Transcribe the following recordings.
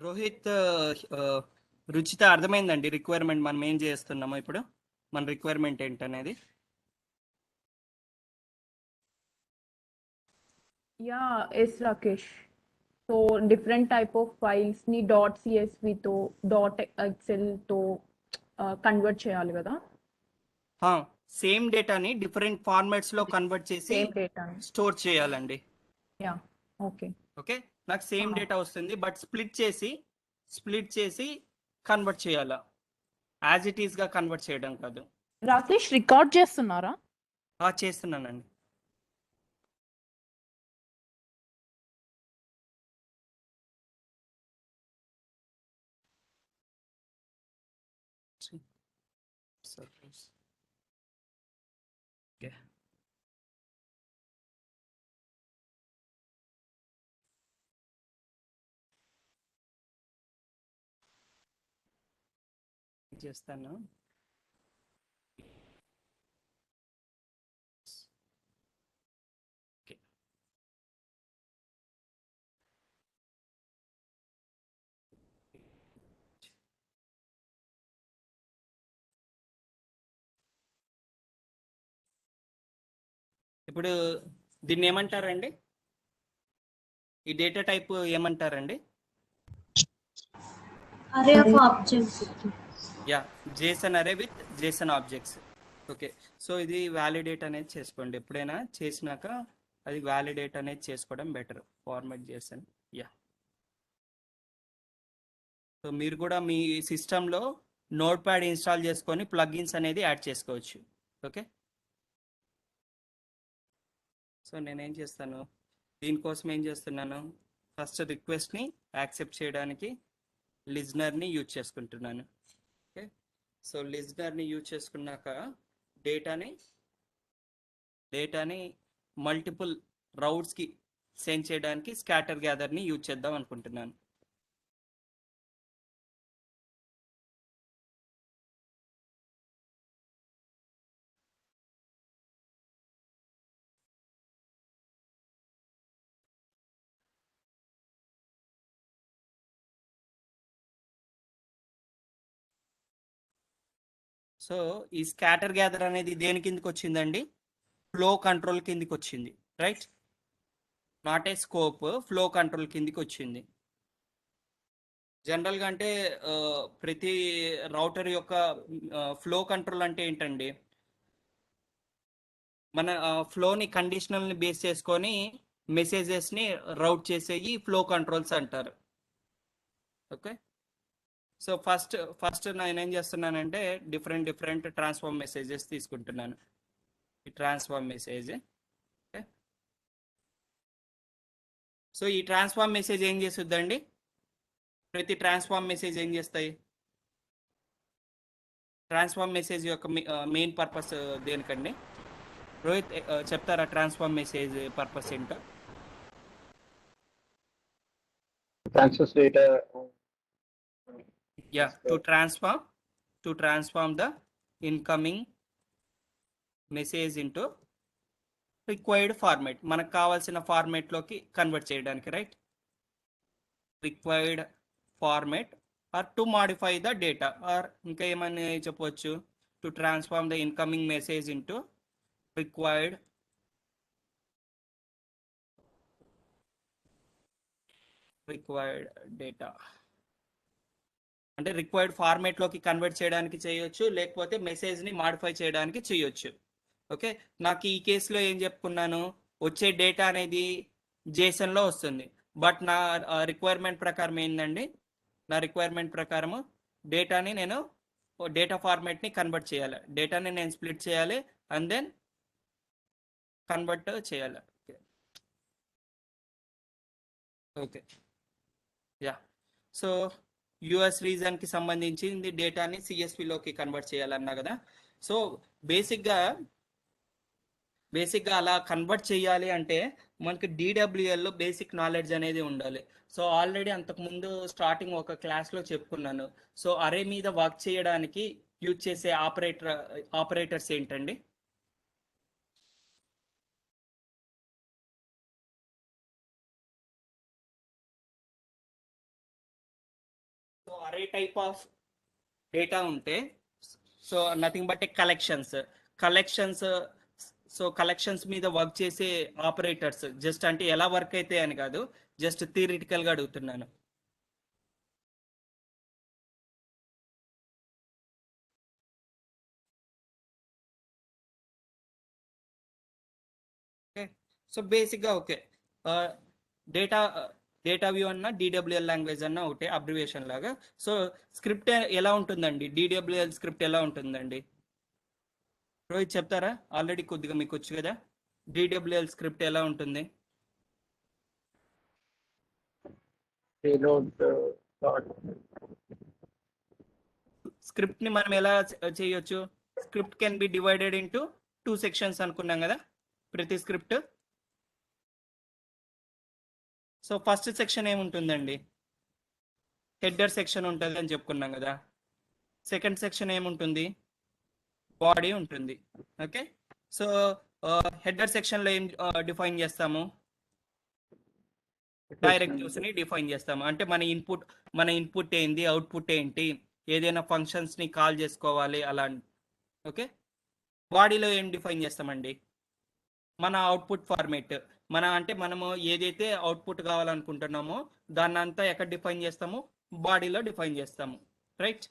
రోహిత్ రుచిత అర్థమైందండి రిక్వైర్మెంట్ మనం ఏం చేస్తున్నామో ఇప్పుడు మన రిక్వైర్మెంట్ ఏంటనేది. Yeah, yes, Rakesh. So different type of files ని డాట్ సిఎస్వితో డాట్ ఎక్సెల్తో కన్వర్ట్ చేయాలి కదా. సేమ్ డేటాని డిఫరెంట్ ఫార్మాట్స్లో కన్వర్ట్ చేసి సేమ్ డేటాని. స్టోర్ చేయాలండి. Yeah, okay. ఓకే, నాకు సేమ్ డేటా వస్తుంది బట్ స్ప్లిట్ చేసి కన్వర్ట్ చేయాలా, యాజ్ ఇట్ ఈస్గా కన్వర్ట్ చేయడం కాదు. రాకేష్ రికార్డ్ చేస్తున్నారా? చేస్తున్నానండి. ఓకే, చేస్తాను. ఓకే, ఇప్పుడు దీన్ని ఏమంటారండి? ఈ డేటా టైప్ ఏమంటారండి? Array of objects. Yeah, JSON array with JSON objects. Okay, so ఇది వ్యాలిడేట్ అనేది చేసుకోండి. ఎప్పుడైనా చేసినాక అది వ్యాలిడేట్ అనేది చేసుకోవడం better, format JSON. Yeah, so మీరు కూడా మీ సిస్టంలో నోట్ ప్యాడ్ ఇన్స్టాల్ చేసుకొని ప్లగ్ఇన్స్ అనేది యాడ్ చేసుకోవచ్చు. ఓకే, సో నేనేం చేస్తాను, దీనికోసం ఏం చేస్తున్నాను, ఫస్ట్ రిక్వెస్ట్ని యాక్సెప్ట్ చేయడానికి లిజనర్ని యూజ్ చేసుకుంటున్నాను. ఓకే, సో లిజనర్ని యూజ్ చేసుకున్నాక డేటాని మల్టిపుల్ రౌట్స్కి సెండ్ చేయడానికి స్కాటర్ గ్యాదర్ని యూజ్ చేద్దాం అనుకుంటున్నాను. సో ఈ స్కాటర్ గ్యాదర్ అనేది దేని కిందకి వచ్చిందండి? ఫ్లో కంట్రోల్ కిందకి వచ్చింది, right? Not a scope, flow control కిందకి వచ్చింది. జనరల్గా అంటే ప్రతి రౌటర్ యొక్క ఫ్లో కంట్రోల్ అంటే ఏంటండి, మన ఫ్లోని కండిషనల్ని బేస్ చేసుకొని మెసేజెస్ని రౌట్ చేసేవి ఫ్లో కంట్రోల్స్ అంటారు. ఓకే, సో ఫస్ట్ నేను ఏం చేస్తున్నానంటే డిఫరెంట్ ట్రాన్స్ఫార్మ్ మెసేజెస్ తీసుకుంటున్నాను. ఈ ట్రాన్స్ఫార్మ్ మెసేజ్. ఓకే, సో ఈ ట్రాన్స్ఫార్మ్ మెసేజ్ ఏం చేస్తుందండి? ప్రతి ట్రాన్స్ఫార్మ్ మెసేజ్ ఏం చేస్తాయి? ట్రాన్స్ఫార్మ్ మెసేజ్ యొక్క మెయిన్ పర్పస్ దేనికండి? రోహిత్ చెప్తారా ట్రాన్స్ఫార్మ్ మెసేజ్ పర్పస్ ఏంటో? Transfers data. Yeah, to transform the incoming message into required format, మనకు కావాల్సిన ఫార్మాట్లోకి కన్వర్ట్ చేయడానికి, right? Required format or to modify the data, or ఇంకా ఏమని చెప్పవచ్చు, to transform the incoming message into required data. అంటే required ఫార్మాట్లోకి కన్వర్ట్ చేయడానికి చేయొచ్చు, లేకపోతే మెసేజ్ని మాడిఫై చేయడానికి చేయొచ్చు. ఓకే, నాకు ఈ కేసులో ఏం చెప్పుకున్నాను, వచ్చే డేటా అనేది జేసన్లో వస్తుంది. బట్ నా రిక్వైర్మెంట్ ప్రకారం ఏంటండి, నా రిక్వైర్మెంట్ ప్రకారము డేటాని నేను డేటా ఫార్మాట్ని కన్వర్ట్ చేయాలి, డేటాని నేను స్ప్లిట్ చేయాలి అండ్ దెన్ కన్వర్ట్ చేయాలి. ఓకే, యా, సో యుఎస్ రీజన్కి సంబంధించింది డేటాని సిఎస్పిలోకి కన్వర్ట్ చేయాలన్నా కదా. సో బేసిక్గా అలా కన్వర్ట్ చేయాలి అంటే మనకి డిడబ్ల్యూఎల్లో బేసిక్ నాలెడ్జ్ అనేది ఉండాలి. సో ఆల్రెడీ అంతకుముందు స్టార్టింగ్ ఒక క్లాస్లో చెప్పుకున్నాను. సో అరే మీద వర్క్ చేయడానికి యూజ్ చేసే ఆపరేటర్స్ ఏంటండి? అరే టైప్ ఆఫ్ డేటా ఉంటే so nothing but collections so collections మీద వర్క్ చేసే ఆపరేటర్స్ జస్ట్ అంటే ఎలా వర్క్ అయితే అని కాదు, జస్ట్ థియరిటికల్ గా అడుగుతున్నాను. సో బేసిక్గా ఓకే, డేటా డేటా వ్యూ అన్న డిడబ్ల్యూఎల్ లాంగ్వేజ్ అన్న ఒకటే అబ్రివేషన్ లాగా. సో స్క్రిప్ట్ ఎలా ఉంటుందండి, డిడబ్ల్యూఎల్ స్క్రిప్ట్ ఎలా ఉంటుందండి? రోహిత్ చెప్తారా? ఆల్రెడీ కొద్దిగా మీకు వచ్చు కదా, డిడబ్ల్యూఎల్ స్క్రిప్ట్ ఎలా ఉంటుంది? payload dot స్క్రిప్ట్ ని మనం ఎలా చేయొచ్చు? Script can be divided into 2 sections అనుకున్నాం కదా ప్రతి స్క్రిప్ట్. సో ఫస్ట్ సెక్షన్ ఏముంటుందండి? హెడర్ సెక్షన్ ఉంటుంది అని చెప్పుకున్నాం కదా. సెకండ్ సెక్షన్ ఏముంటుంది? బాడీ ఉంటుంది. ఓకే, సో హెడర్ సెక్షన్లో ఏం డిఫైన్ చేస్తాము? డైరెక్టివ్స్ ని డిఫైన్ చేస్తాము. అంటే మన ఇన్పుట్ ఏంటి, అవుట్పుట్ ఏంటి, ఏదైనా ఫంక్షన్స్ ని కాల్ చేసుకోవాలి అలా. ఓకే, బాడీలో ఏం డిఫైన్ చేస్తామండి? మన అవుట్పుట్ ఫార్మేట్, మనము ఏదైతే అవుట్పుట్ కావాలనుకుంటున్నామో దాన్ని అంతా ఎక్కడ డిఫైన్ చేస్తాము? బాడీలో డిఫైన్ చేస్తాము, రైట్?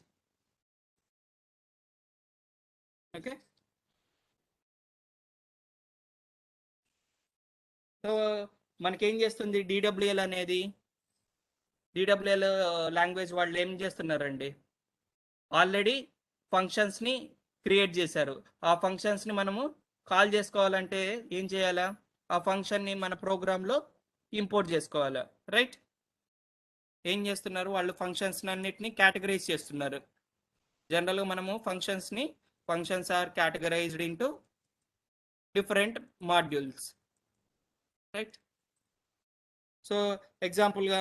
ఓకే, సో మనకేం చేస్తుంది డిడబ్ల్యూఎల్ అనేది? డిడబ్ల్యూఎల్ లాంగ్వేజ్ వాళ్ళు ఏం చేస్తున్నారండి? ఆల్రెడీ ఫంక్షన్స్ని క్రియేట్ చేశారు. ఆ ఫంక్షన్స్ని మనము కాల్ చేసుకోవాలంటే ఏం చేయాలా? ఆ ఫంక్షన్ని మన ప్రోగ్రాంలో ఇంపోర్ట్ చేసుకోవాలా, రైట్? ఏం చేస్తున్నారు వాళ్ళు? ఫంక్షన్స్ అన్నిటిని కేటగరైజ్ చేస్తున్నారు. జనరల్గా మనము functions are categorised into different modules, right? So ఎగ్జాంపుల్గా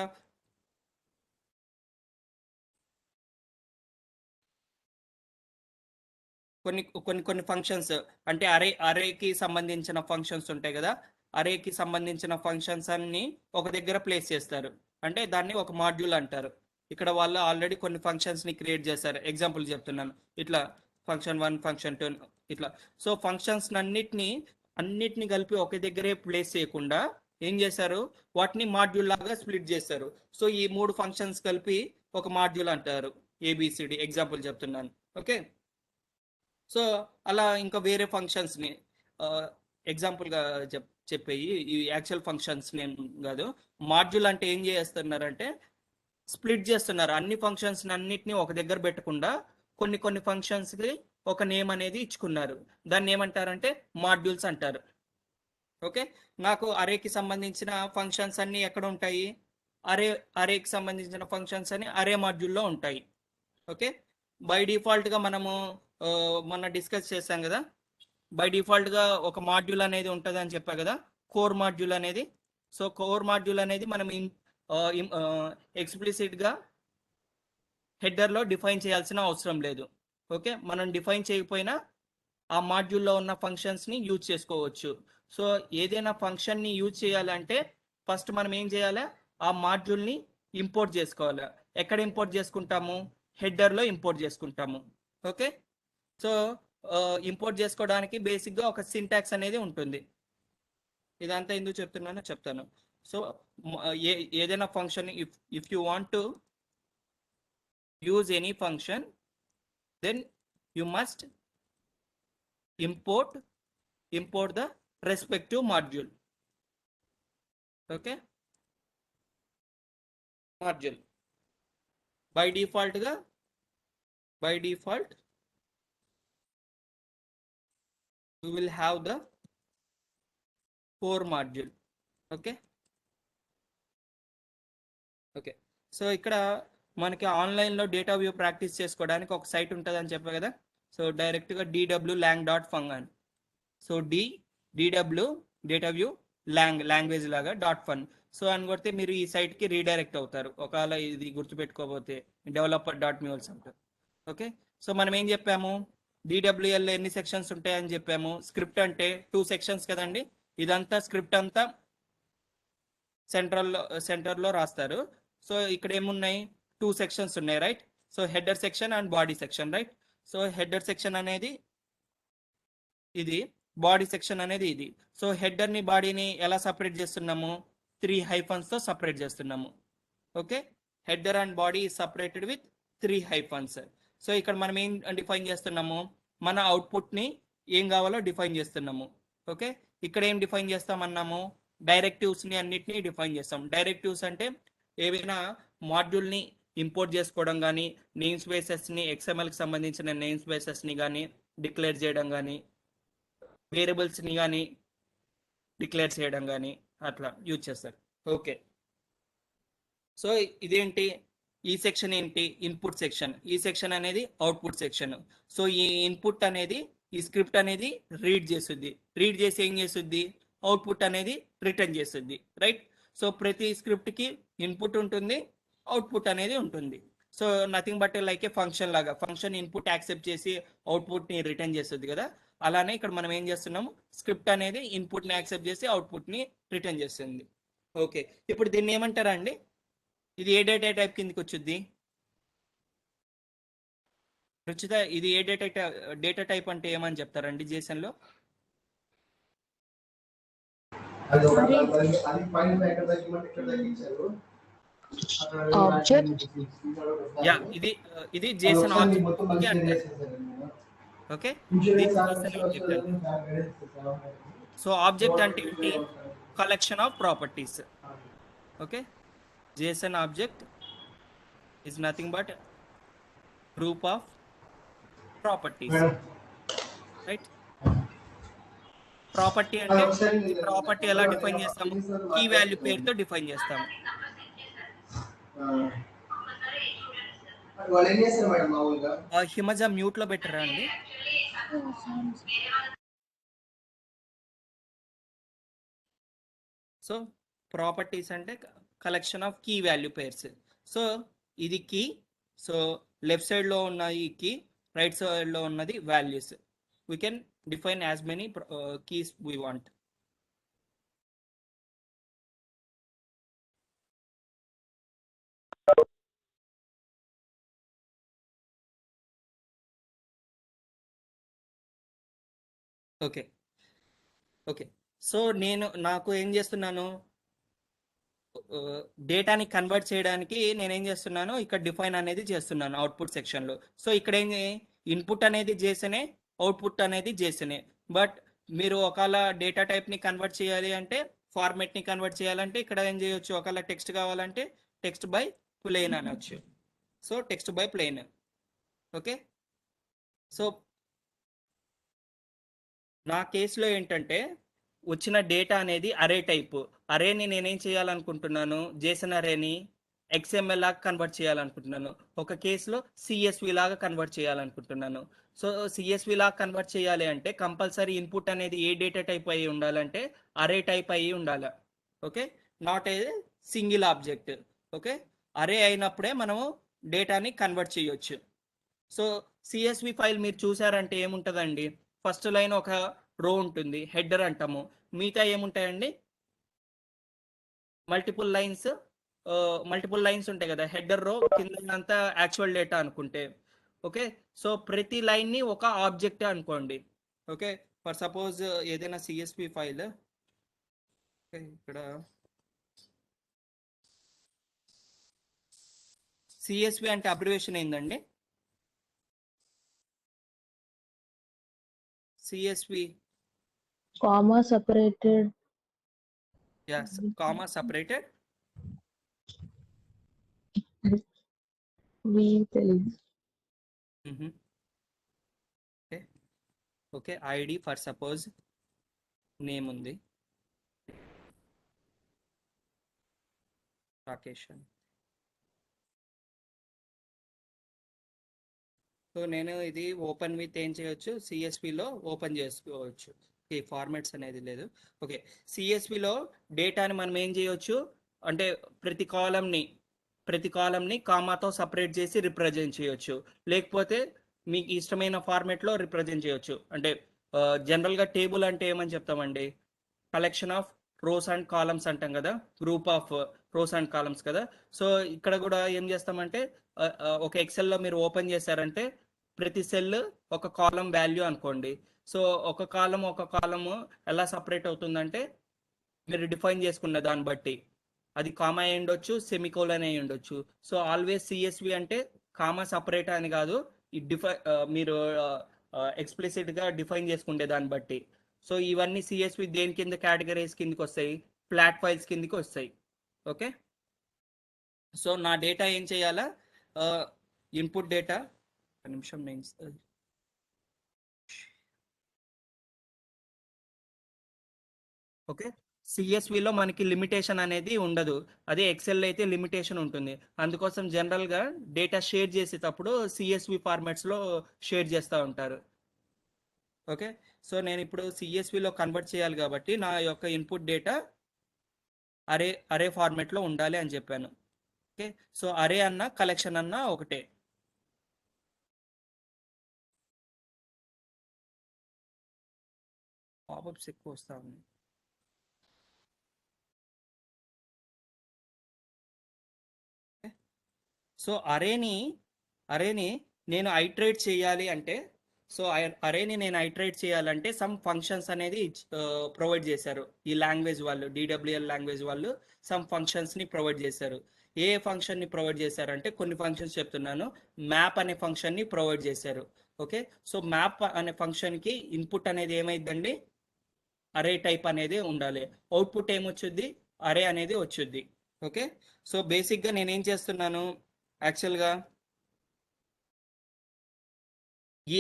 కొన్ని ఫంక్షన్స్ అంటే అరేకి సంబంధించిన ఫంక్షన్స్ ఉంటాయి కదా, అరేకి సంబంధించిన ఫంక్షన్స్ అన్ని ఒక దగ్గర ప్లేస్ చేస్తారు, అంటే దాన్ని ఒక మాడ్యూల్ అంటారు. ఇక్కడ వాళ్ళు ఆల్రెడీ కొన్ని ఫంక్షన్స్ ని క్రియేట్ చేశారు. ఎగ్జాంపుల్ చెప్తున్నాను, ఇట్లా ఫంక్షన్ 1 ఫంక్షన్ 2 ఇట్లా. సో ఫంక్షన్స్ అన్నిటిని కలిపి ఒక దగ్గరే ప్లేస్ చేయకుండా ఏం చేశారు? వాటిని మాడ్యూల్ లాగా స్ప్లిట్ చేశారు. సో ఈ 3 ఫంక్షన్స్ కలిపి ఒక మాడ్యూల్ అంటారు, ఏబిసిడి. ఎగ్జాంపుల్ చెప్తున్నాను, ఓకే? సో అలా ఇంకా వేరే ఫంక్షన్స్ని ఎగ్జాంపుల్గా చెప్పేయి, ఈ యాక్చువల్ ఫంక్షన్స్ నేమ్ కాదు. మాడ్యూల్ అంటే ఏం చేస్తున్నారంటే స్ప్లిట్ చేస్తున్నారు. అన్ని ఫంక్షన్స్ అన్నిటిని ఒక దగ్గర పెట్టకుండా కొన్ని ఫంక్షన్స్కి ఒక నేమ్ అనేది ఇచ్చుకున్నారు. దాన్ని ఏమంటారంటే మాడ్యూల్స్ అంటారు. ఓకే, నాకు అరేకి సంబంధించిన ఫంక్షన్స్ అన్ని ఎక్కడ ఉంటాయి? అరేకి సంబంధించిన ఫంక్షన్స్ అన్ని అరే మాడ్యూల్లో ఉంటాయి. ఓకే, బై డిఫాల్ట్గా మనము మొన్న డిస్కస్ చేశాం కదా, బై డిఫాల్ట్గా ఒక మాడ్యూల్ అనేది ఉంటుంది అని చెప్పా కదా, కోర్ మాడ్యూల్ అనేది. సో కోర్ మాడ్యూల్ అనేది మనం ఎక్స్ప్లిసిట్గా హెడర్లో డిఫైన్ చేయాల్సిన అవసరం లేదు. ఓకే, మనం డిఫైన్ చేయకపోయినా ఆ మాడ్యూల్లో ఉన్న ఫంక్షన్స్ని యూజ్ చేసుకోవచ్చు. సో ఏదైనా ఫంక్షన్ని యూజ్ చేయాలంటే ఫస్ట్ మనం ఏం చేయాలి? ఆ మాడ్యూల్ని ఇంపోర్ట్ చేసుకోవాలి. ఎక్కడ ఇంపోర్ట్ చేసుకుంటాము? హెడర్లో ఇంపోర్ట్ చేసుకుంటాము. ఓకే, సో ఇంపోర్ట్ చేసుకోవడానికి బేసిక్గా ఒక సింటాక్స్ అనేది ఉంటుంది. ఇదంతా ఎందుకు చెప్తున్నానో చెప్తాను. సో ఏదైనా function, if you want to use any function, then you must import the respective module. Okay, module by default we will have the core module. Okay, so ఇక్కడ మనకి ఆన్లైన్లో డేటా వ్యూ ప్రాక్టీస్ చేసుకోవడానికి ఒక site ఉంటుంది అని చెప్పా కదా. So డైరెక్ట్గా dwlang.fung అని, so dw data view language లాగా .fun సో అని కొడితే మీరు ఈ సైట్కి రీడైరెక్ట్ అవుతారు, ఒకవేళ ఇది గుర్తుపెట్టుకోకపోతే developer.mules అంటారు. ఓకే, సో మనం ఏం చెప్పాము? DWL ఎన్ని సెక్షన్స్ ఉంటాయని చెప్పాము? స్క్రిప్ట్ అంటే 2 సెక్షన్స్ కదండి. ఇదంతా స్క్రిప్ట్ అంతా సెంటర్లో రాస్తారు. సో ఇక్కడ ఏమున్నాయి? 2 సెక్షన్స్ ఉన్నాయి, right? So header section and body section, right? So header section అనేది ఇది, బాడీ సెక్షన్ అనేది ఇది. సో హెడర్ని బాడీని ఎలా సపరేట్ చేస్తున్నాము? 3 హైఫన్స్తో సపరేట్ చేస్తున్నాము. Okay, header and body is separated with 3 hyphens. So ఇక్కడ మనం ఏం డిఫైన్ చేస్తున్నాము? మన అవుట్పుట్ని ఏం కావాలో డిఫైన్ చేస్తున్నాము. ఓకే, ఇక్కడ ఏం డిఫైన్ చేస్తామన్నాము? డైరెక్టివ్స్ని అన్నిటినీ డిఫైన్ చేస్తాం. డైరెక్టివ్స్ అంటే ఏవైనా మాడ్యూల్ని ఇంపోర్ట్ చేసుకోవడం కానీ, నేమ్ స్పేసెస్ని, XMLకి సంబంధించిన నేమ్ స్పేసెస్ని కానీ డిక్లేర్ చేయడం కానీ, వేరియబుల్స్ని కానీ డిక్లేర్ చేయడం కానీ అట్లా యూజ్ చేస్తారు. ఓకే, సో ఇదేంటి? ఈ సెక్షన్ ఏంటి? Input section. ఈ సెక్షన్ అనేది అవుట్పుట్ సెక్షన్. సో ఈ ఇన్పుట్ అనేది, ఈ స్క్రిప్ట్ అనేది రీడ్ చేస్తుంది. రీడ్ చేసి ఏం చేస్తుంది? అవుట్పుట్ అనేది రిటర్న్ చేస్తుంది, రైట్? సో ప్రతి స్క్రిప్ట్కి ఇన్పుట్ ఉంటుంది, అవుట్పుట్ అనేది ఉంటుంది. So nothing but like A function లాగా. ఫంక్షన్ ఇన్పుట్ యాక్సెప్ట్ చేసి అవుట్పుట్ని రిటర్న్ చేస్తుంది కదా, అలానే ఇక్కడ మనం ఏం చేస్తున్నాము? స్క్రిప్ట్ అనేది ఇన్పుట్ని యాక్సెప్ట్ చేసి అవుట్పుట్ని రిటర్న్ చేస్తుంది. ఓకే, ఇప్పుడు దీన్ని ఏమంటారా అండి? ఇది ఏ డేటా టైప్ కిందకి వచ్చుద్ది? రుచిత, ఇది ఏ డేటా టైప్ అంటే ఏమని చెప్తారండి జేసన్లో? ఆబ్జెక్ట్. యా, ఇది జేసన్ ఆబ్జెక్ట్ అంటారు. ఓకే, ఇది జేసన్ ఆబ్జెక్ట్ అంటారు. సో ఆబ్జెక్ట్ అంటే ఏంటి? Collection of properties. Okay, JSON object is nothing but group of properties, right? Property అంటే ప్రాపర్టీ ఎలా డిఫైన్ చేస్తాము? కీ వాల్యూ పేరుతో డిఫైన్ చేస్తాము. హిమజ మ్యూట్ లో పెట్టరా అండి? సో ప్రాపర్టీస్ అంటే collection of key value pairs. So ఇది కీ. సో లెఫ్ట్ సైడ్ లో ఉన్న ఈ కీ, రైట్ సైడ్ లో ఉన్నది values. We can define as many keys we want. Okay okay, so నాకు ఏం చేస్తున్నాను? డేటాని కన్వర్ట్ చేయడానికి నేనేం చేస్తున్నాను? ఇక్కడ డిఫైన్ అనేది చేస్తున్నాను అవుట్పుట్ సెక్షన్లో. సో ఇక్కడ ఏం, ఇన్పుట్ అనేది చేసేనే, అవుట్పుట్ అనేది చేసేనే. బట్ మీరు ఒకవేళ డేటా టైప్ని కన్వర్ట్ చేయాలి అంటే, ఫార్మేట్ని కన్వర్ట్ చేయాలంటే ఇక్కడ ఏం చేయొచ్చు? ఒకవేళ టెక్స్ట్ కావాలంటే టెక్స్ట్ బై ప్లెయిన్ అనొచ్చు. So text by plain. Okay, so నా కేసులో ఏంటంటే వచ్చిన డేటా అనేది అరే టైప్. అరేని నేనేం చేయాలనుకుంటున్నాను? జేసన్ అరేని XML లాగా కన్వర్ట్ చేయాలనుకుంటున్నాను. ఒక కేసులో CSV లాగా కన్వర్ట్ చేయాలనుకుంటున్నాను. సో CSV లాగా కన్వర్ట్ చేయాలి అంటే కంపల్సరీ ఇన్పుట్ అనేది ఏ డేటా టైప్ అయ్యి ఉండాలంటే అరే టైప్ అయ్యి ఉండాలి. Okay, not a single object. Okay, అరే అయినప్పుడే మనము డేటాని కన్వర్ట్ చేయొచ్చు. సో CSV ఫైల్ మీరు చూసారంటే ఏముంటుందండి? ఫస్ట్ లైన్ ఒక రో ఉంటుంది, హెడర్ అంటాము. మిగతా ఏముంటాయండి? మల్టిపుల్ లైన్స్ ఉంటాయి కదా. హెడర్ రో కింద యాక్చువల్ డేటా అనుకుంటే. ఓకే, సో ప్రతి లైన్ని ఒక ఆబ్జెక్ట్ అనుకోండి. ఓకే, ఫర్ సపోజ్ ఏదైనా CSV ఫైల్ ఇక్కడ CSV అంటే అబ్రివేషన్ ఏందండి? CSV comma separated. Yes, comma separated. We telling. Okay, ID for suppose name ఉంది, రాకేష్. సో నేను ఇది ఓపెన్ విత్ ఏం చేయొచ్చు? CSVలో ఓపెన్ చేసుకోవచ్చు. ఈ ఫార్మాట్స్ అనేది లేదు. ఓకే, CSVలో డేటాని మనం ఏం చేయొచ్చు అంటే ప్రతి కాలంని కామాతో సపరేట్ చేసి రిప్రజెంట్ చేయొచ్చు. లేకపోతే మీకు ఇష్టమైన ఫార్మాట్లో రిప్రజెంట్ చేయొచ్చు. అంటే జనరల్గా టేబుల్ అంటే ఏమని చెప్తామండి? Collection of rows and columns అంటాం కదా, group of rows and columns కదా. సో ఇక్కడ కూడా ఏం చేస్తామంటే ఒక ఎక్సెల్లో మీరు ఓపెన్ చేశారంటే ప్రతి సెల్ ఒక కాలం వాల్యూ అనుకోండి. సో ఒక కాలము ఎలా సపరేట్ అవుతుందంటే మీరు డిఫైన్ చేసుకున్న దాన్ని బట్టి అది కామా అయి ఉండొచ్చు, సెమికోలన్ అయి ఉండొచ్చు. సో ఆల్వేస్ సిఎస్వి అంటే కామా సపరేట్ అని కాదు, ఈ మీరు explicit గా డిఫైన్ చేసుకుంటే దాన్ని బట్టి. సో ఇవన్నీ సిఎస్వి దేని కింద కేటగిరీస్ కిందకి వస్తాయి, ఫ్లాట్ ఫైల్స్ కిందకి వస్తాయి. ఓకే, సో నా డేటా ఏం చేయాలా, ఇన్పుట్ డేటా నిమిషం నేను ఓకే. సిఎస్విలో మనకి లిమిటేషన్ అనేది ఉండదు, అదే ఎక్సెల్ అయితే లిమిటేషన్ ఉంటుంది. అందుకోసం జనరల్గా డేటా షేర్ చేసేటప్పుడు సిఎస్వి ఫార్మాట్స్లో షేర్ చేస్తూ ఉంటారు. ఓకే, సో నేను ఇప్పుడు సిఎస్విలో కన్వర్ట్ చేయాలి కాబట్టి నా యొక్క ఇన్పుట్ డేటా అరే ఫార్మాట్లో ఉండాలి అని చెప్పాను. ఓకే, సో అరే అన్న కలెక్షన్ అన్న ఒకటే. పాపప్స్ ఎక్కువ వస్తా ఉంది. సో అరేని నేను ఐట్రేట్ చేయాలి అంటే, సో అరేని నేను ఐట్రేట్ చేయాలంటే సమ్ ఫంక్షన్స్ అనేది ప్రొవైడ్ చేశారు ఈ లాంగ్వేజ్ వాళ్ళు, డిడబ్ల్యూఎల్ లాంగ్వేజ్ వాళ్ళు సమ్ ఫంక్షన్స్ని ప్రొవైడ్ చేశారు. ఏ ఫంక్షన్ని ప్రొవైడ్ చేశారంటే కొన్ని ఫంక్షన్స్ చెప్తున్నాను. మ్యాప్ అనే ఫంక్షన్ని ప్రొవైడ్ చేశారు. ఓకే, సో మ్యాప్ అనే ఫంక్షన్కి ఇన్పుట్ అనేది ఏమైందండి, అరే టైప్ అనేది ఉండాలి, అవుట్పుట్ ఏమొచ్చుద్ది, అరే అనేది వచ్చుద్ది. ఓకే, సో బేసిక్గా నేనేం చేస్తున్నాను, యాక్చువల్గా ఈ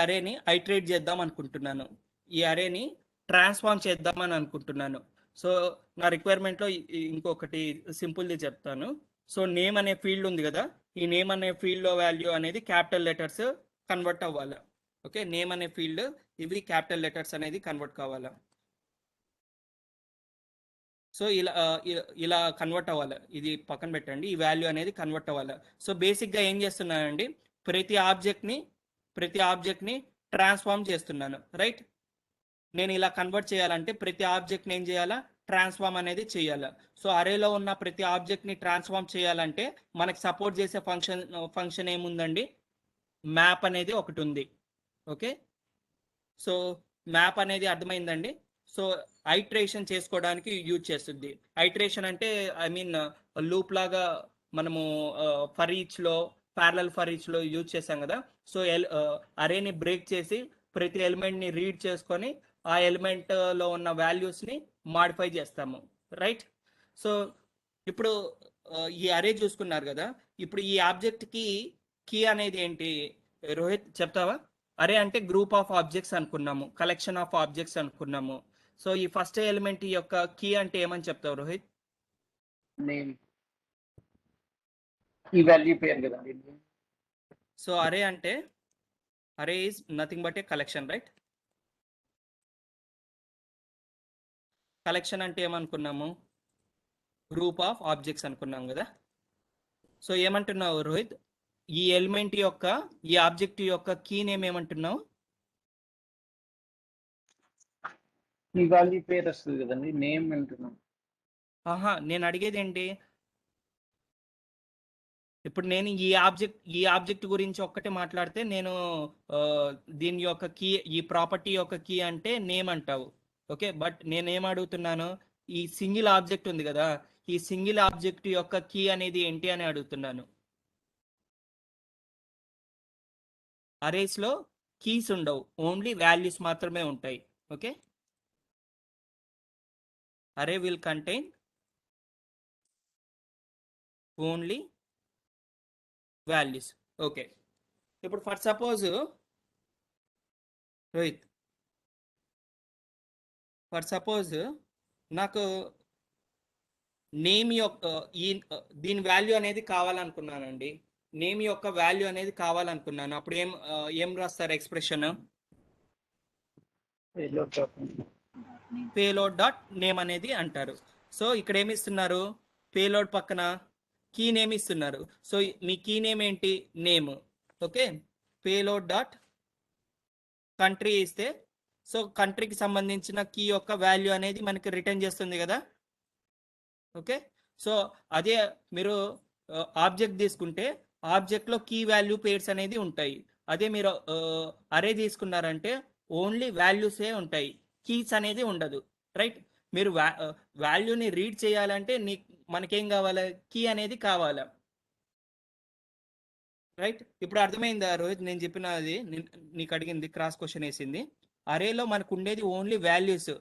అరేని ఐట్రేట్ చేద్దాం అనుకుంటున్నాను, ఈ అరేని ట్రాన్స్ఫార్మ్ చేద్దామని అనుకుంటున్నాను. సో నా రిక్వైర్మెంట్లో ఇంకొకటి సింపుల్ది చెప్తాను. సో నేమ్ అనే ఫీల్డ్ ఉంది కదా, ఈ నేమ్ అనే ఫీల్డ్లో వాల్యూ అనేది క్యాపిటల్ లెటర్స్ కన్వర్ట్ అవ్వాలి. ఓకే, నేమ్ అనే ఫీల్డ్ ఇవి క్యాపిటల్ లెటర్స్ అనేది కన్వర్ట్ కావాలా. సో ఇలా కన్వర్ట్ అవ్వాలి, ఇది పక్కన పెట్టండి, ఈ వాల్యూ అనేది కన్వర్ట్ అవ్వాలి. సో బేసిక్గా ఏం చేస్తున్నానండి, ప్రతి ఆబ్జెక్ట్ని ట్రాన్స్ఫార్మ్ చేస్తున్నాను. రైట్, నేను ఇలా కన్వర్ట్ చేయాలంటే ప్రతి ఆబ్జెక్ట్ని ఏం చేయాలా, ట్రాన్స్ఫార్మ్ అనేది చేయాలి. సో అరేలో ఉన్న ప్రతి ఆబ్జెక్ట్ని ట్రాన్స్ఫార్మ్ చేయాలంటే మనకి సపోర్ట్ చేసే ఫంక్షన్ ఏముందండి, మ్యాప్ అనేది ఒకటి ఉంది. ఓకే, సో మ్యాప్ అనేది అర్థమైందండి. సో ఐట్రేషన్ చేసుకోవడానికి యూజ్ చేస్తుంది. ఐట్రేషన్ అంటే ఐ మీన్ లూప్ లాగా మనము ఫర్ ఈచ్లో, ప్యారలల్ ఫర్ ఈచ్లో యూజ్ చేసాం కదా. సో అరేని బ్రేక్ చేసి ప్రతి ఎలిమెంట్ని రీడ్ చేసుకొని ఆ ఎలిమెంట్లో ఉన్న వాల్యూస్ని మాడిఫై చేస్తాము. రైట్, సో ఇప్పుడు ఈ అరే చూసుకున్నారు కదా, ఇప్పుడు ఈ ఆబ్జెక్ట్కి కీ అనేది ఏంటి రోహిత్ చెప్తావా? అరే అంటే గ్రూప్ ఆఫ్ ఆబ్జెక్ట్స్ అనుకున్నాము, కలెక్షన్ ఆఫ్ ఆబ్జెక్ట్స్ అనుకున్నాము. సో ఈ ఫస్ట్ ఎలిమెంట్ యొక్క కీ అంటే ఏమని చెప్తావు రోహిత్? నేమ్, ఈ వాల్యూ పేరు కదండి. సో అరే అంటే అరే is nothing but A collection, right? Collection అంటే ఏమనుకున్నాము, గ్రూప్ ఆఫ్ ఆబ్జెక్ట్స్ అనుకున్నాం కదా. సో ఏమంటున్నావు రోహిత్, ఈ ఎలిమెంట్ యొక్క, ఈ ఆబ్జెక్ట్ యొక్క కీ నేమ్ ఏమంటున్నావు? ఈ వాల్యూ పేరు వస్తుంది కదండి, నేమ్ అంటున్నాం. ఆహా, నేను అడిగేది ఏంటి, ఇప్పుడు నేను ఈ ఆబ్జెక్ట్ గురించి ఒక్కటే మాట్లాడితే నేను దీని యొక్క కీ, ఈ ప్రాపర్టీ యొక్క కీ అంటే నేమ్ అంటావు. ఓకే, బట్ నేనేం అడుగుతున్నాను, ఈ సింగిల్ ఆబ్జెక్ట్ ఉంది కదా, ఈ సింగిల్ ఆబ్జెక్ట్ యొక్క కీ అనేది ఏంటి అని అడుగుతున్నాను. అరేస్లో కీస్ ఉండవు, ఓన్లీ వాల్యూస్ మాత్రమే ఉంటాయి. Okay, array will contain only values. Okay, ఇప్పుడు for suppose Rohit, for suppose నాకు నేమ్ యొక్క దీని వాల్యూ అనేది కావాలనుకున్నానండి, నేమ్ యొక్క వాల్యూ అనేది కావాలనుకున్నాను. అప్పుడు ఏం రాస్తారు ఎక్స్ప్రెషన్? పేలోడ్ డాట్ నేమ్ అనేది అంటారు. సో ఇక్కడ ఏమి ఇస్తున్నారు, పేలోడ్ పక్కన కీ నేమ్ ఇస్తున్నారు. సో మీ కీ నేమ్ ఏంటి, name. Okay, payload dot country ఇస్తే సో కంట్రీకి సంబంధించిన కీ యొక్క వాల్యూ అనేది మనకి రిటర్న్ చేస్తుంది కదా. ఓకే, సో అదే మీరు ఆబ్జెక్ట్ తీసుకుంటే ఆబ్జెక్ట్లో కీ వాల్యూ పేర్స్ అనేది ఉంటాయి. అదే మీరు అరే తీసుకున్నారంటే ఓన్లీ వాల్యూసే ఉంటాయి, కీస్ అనేది ఉండదు. రైట్, మీరు వాల్యూని రీడ్ చేయాలంటే మనకేం కావాలి, కీ అనేది కావాలా. రైట్, ఇప్పుడు అర్థమైందా రోహిత్ నేను చెప్పినది? నీకు అడిగింది క్రాస్ క్వశ్చన్ వేసింది. అరేలో మనకు ఉండేది only values,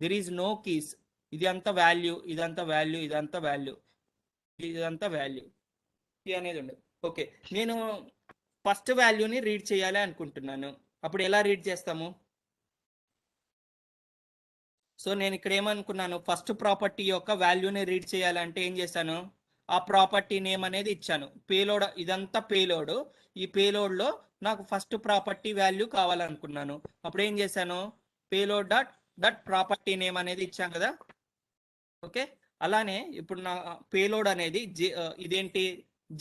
there is no keys. ఇది అంతా వాల్యూ, ఇదంతా వాల్యూ, ఇదంతా వాల్యూ, ఇదంతా వాల్యూ, కీ అనేది ఉండదు. ఓకే, నేను ఫస్ట్ వాల్యూని రీడ్ చేయాలి అనుకుంటున్నాను. అప్పుడు ఎలా రీడ్ చేస్తాము? సో నేను ఇక్కడ ఏమనుకున్నాను, ఫస్ట్ ప్రాపర్టీ యొక్క వాల్యూని రీడ్ చేయాలంటే ఏం చేశాను, ఆ ప్రాపర్టీ నేమ్ అనేది ఇచ్చాను. పేలోడ్, ఇదంతా పేలోడ్. ఈ పేలోడ్లో నాకు ఫస్ట్ ప్రాపర్టీ వాల్యూ కావాలనుకున్నాను. అప్పుడు ఏం చేశాను, payload dot that property name అనేది ఇచ్చాం కదా. ఓకే, అలానే ఇప్పుడు నా పేలోడ్ అనేది ఇదేంటి,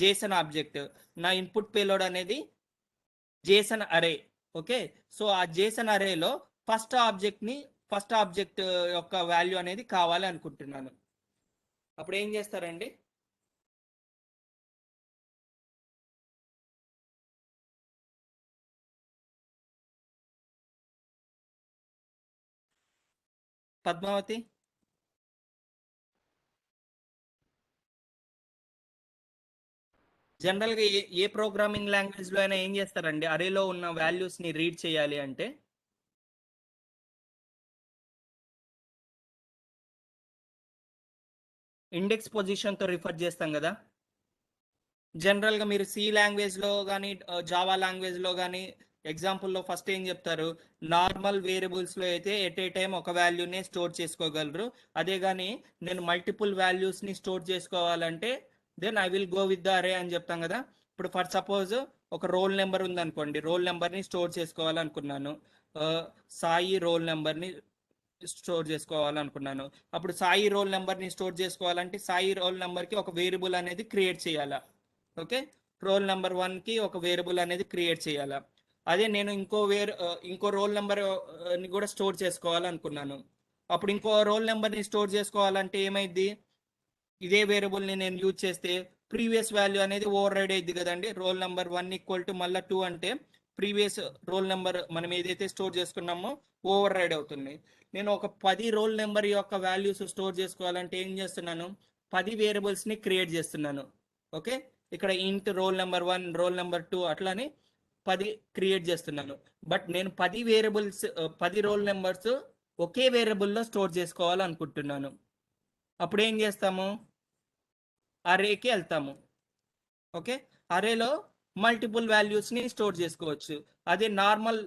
జేసన్ ఆబ్జెక్ట్. నా ఇన్పుట్ పేలోడ్ అనేది జేసన్ అరే. ఓకే, సో ఆ జేసన్ అరేలో ఫస్ట్ ఆబ్జెక్ట్ యొక్క వాల్యూ అనేది కావాలి అనుకుంటున్నాను. అప్పుడు ఏం చేస్తారండి, పద్మావతి? జనరల్గా ఏ ప్రోగ్రామింగ్ లాంగ్వేజ్లో అయినా ఏం చేస్తారండి, అరేలో ఉన్న వాల్యూస్ని రీడ్ చేయాలి అంటే ఇండెక్స్ పొజిషన్తో రిఫర్ చేస్తాం కదా. జనరల్గా మీరు సి లాంగ్వేజ్లో కానీ జావా లాంగ్వేజ్లో కానీ ఎగ్జాంపుల్లో ఫస్ట్ ఏం చెప్తారు, నార్మల్ వేరియబుల్స్లో అయితే ఎట్ ఏ టైం ఒక వాల్యూనే స్టోర్ చేసుకోగలరు. అదే కానీ నేను మల్టిపుల్ వాల్యూస్ని స్టోర్ చేసుకోవాలంటే then I will go with the array అని చెప్తాం కదా. ఇప్పుడు ఫర్ సపోజ్ ఒక రోల్ నెంబర్ ఉందనుకోండి, రోల్ నెంబర్ని స్టోర్ చేసుకోవాలనుకున్నాను, సాయి రోల్ నెంబర్ని స్టోర్ చేసుకోవాలనుకున్నాను. అప్పుడు సాయి రోల్ నెంబర్ని స్టోర్ చేసుకోవాలంటే సాయి రోల్ నెంబర్కి ఒక వేరియబుల్ అనేది క్రియేట్ చేయాలా. ఓకే, రోల్ నెంబర్ 1కి ఒక వేరియబుల్ అనేది క్రియేట్ చేయాలా. అదే నేను ఇంకో రోల్ నెంబర్ని కూడా స్టోర్ చేసుకోవాలనుకున్నాను. అప్పుడు ఇంకో రోల్ నెంబర్ని స్టోర్ చేసుకోవాలంటే ఏమైంది, ఇదే వేరియబుల్ని నేను యూజ్ చేస్తే ప్రీవియస్ వాల్యూ అనేది ఓవర్ రైడ్ అయింది కదండి. రోల్ నెంబర్ 1 ఈక్వల్ టు మళ్ళీ 2 అంటే ప్రీవియస్ రోల్ నెంబర్ మనం ఏదైతే స్టోర్ చేసుకున్నామో ఓవర్ రైడ్ అవుతుంది. నేను ఒక 10 రోల్ నెంబర్ యొక్క వాల్యూస్ స్టోర్ చేసుకోవాలంటే ఏం చేస్తున్నాను, 10 వేరియబుల్స్ని క్రియేట్ చేస్తున్నాను. ఓకే, ఇక్కడ ఇంట్ రోల్ నెంబర్ 1, రోల్ నెంబర్ 2 అట్లానే 10 క్రియేట్ చేస్తున్నాను. బట్ నేను 10 రోల్ నెంబర్స్ ఒకే వేరియబుల్లో స్టోర్ చేసుకోవాలనుకుంటున్నాను. అప్పుడు ఏం చేస్తాము, అరేకి వెళ్తాము. ఓకే, అరేలో మల్టిపుల్ వాల్యూస్ని స్టోర్ చేసుకోవచ్చు. అదే నార్మల్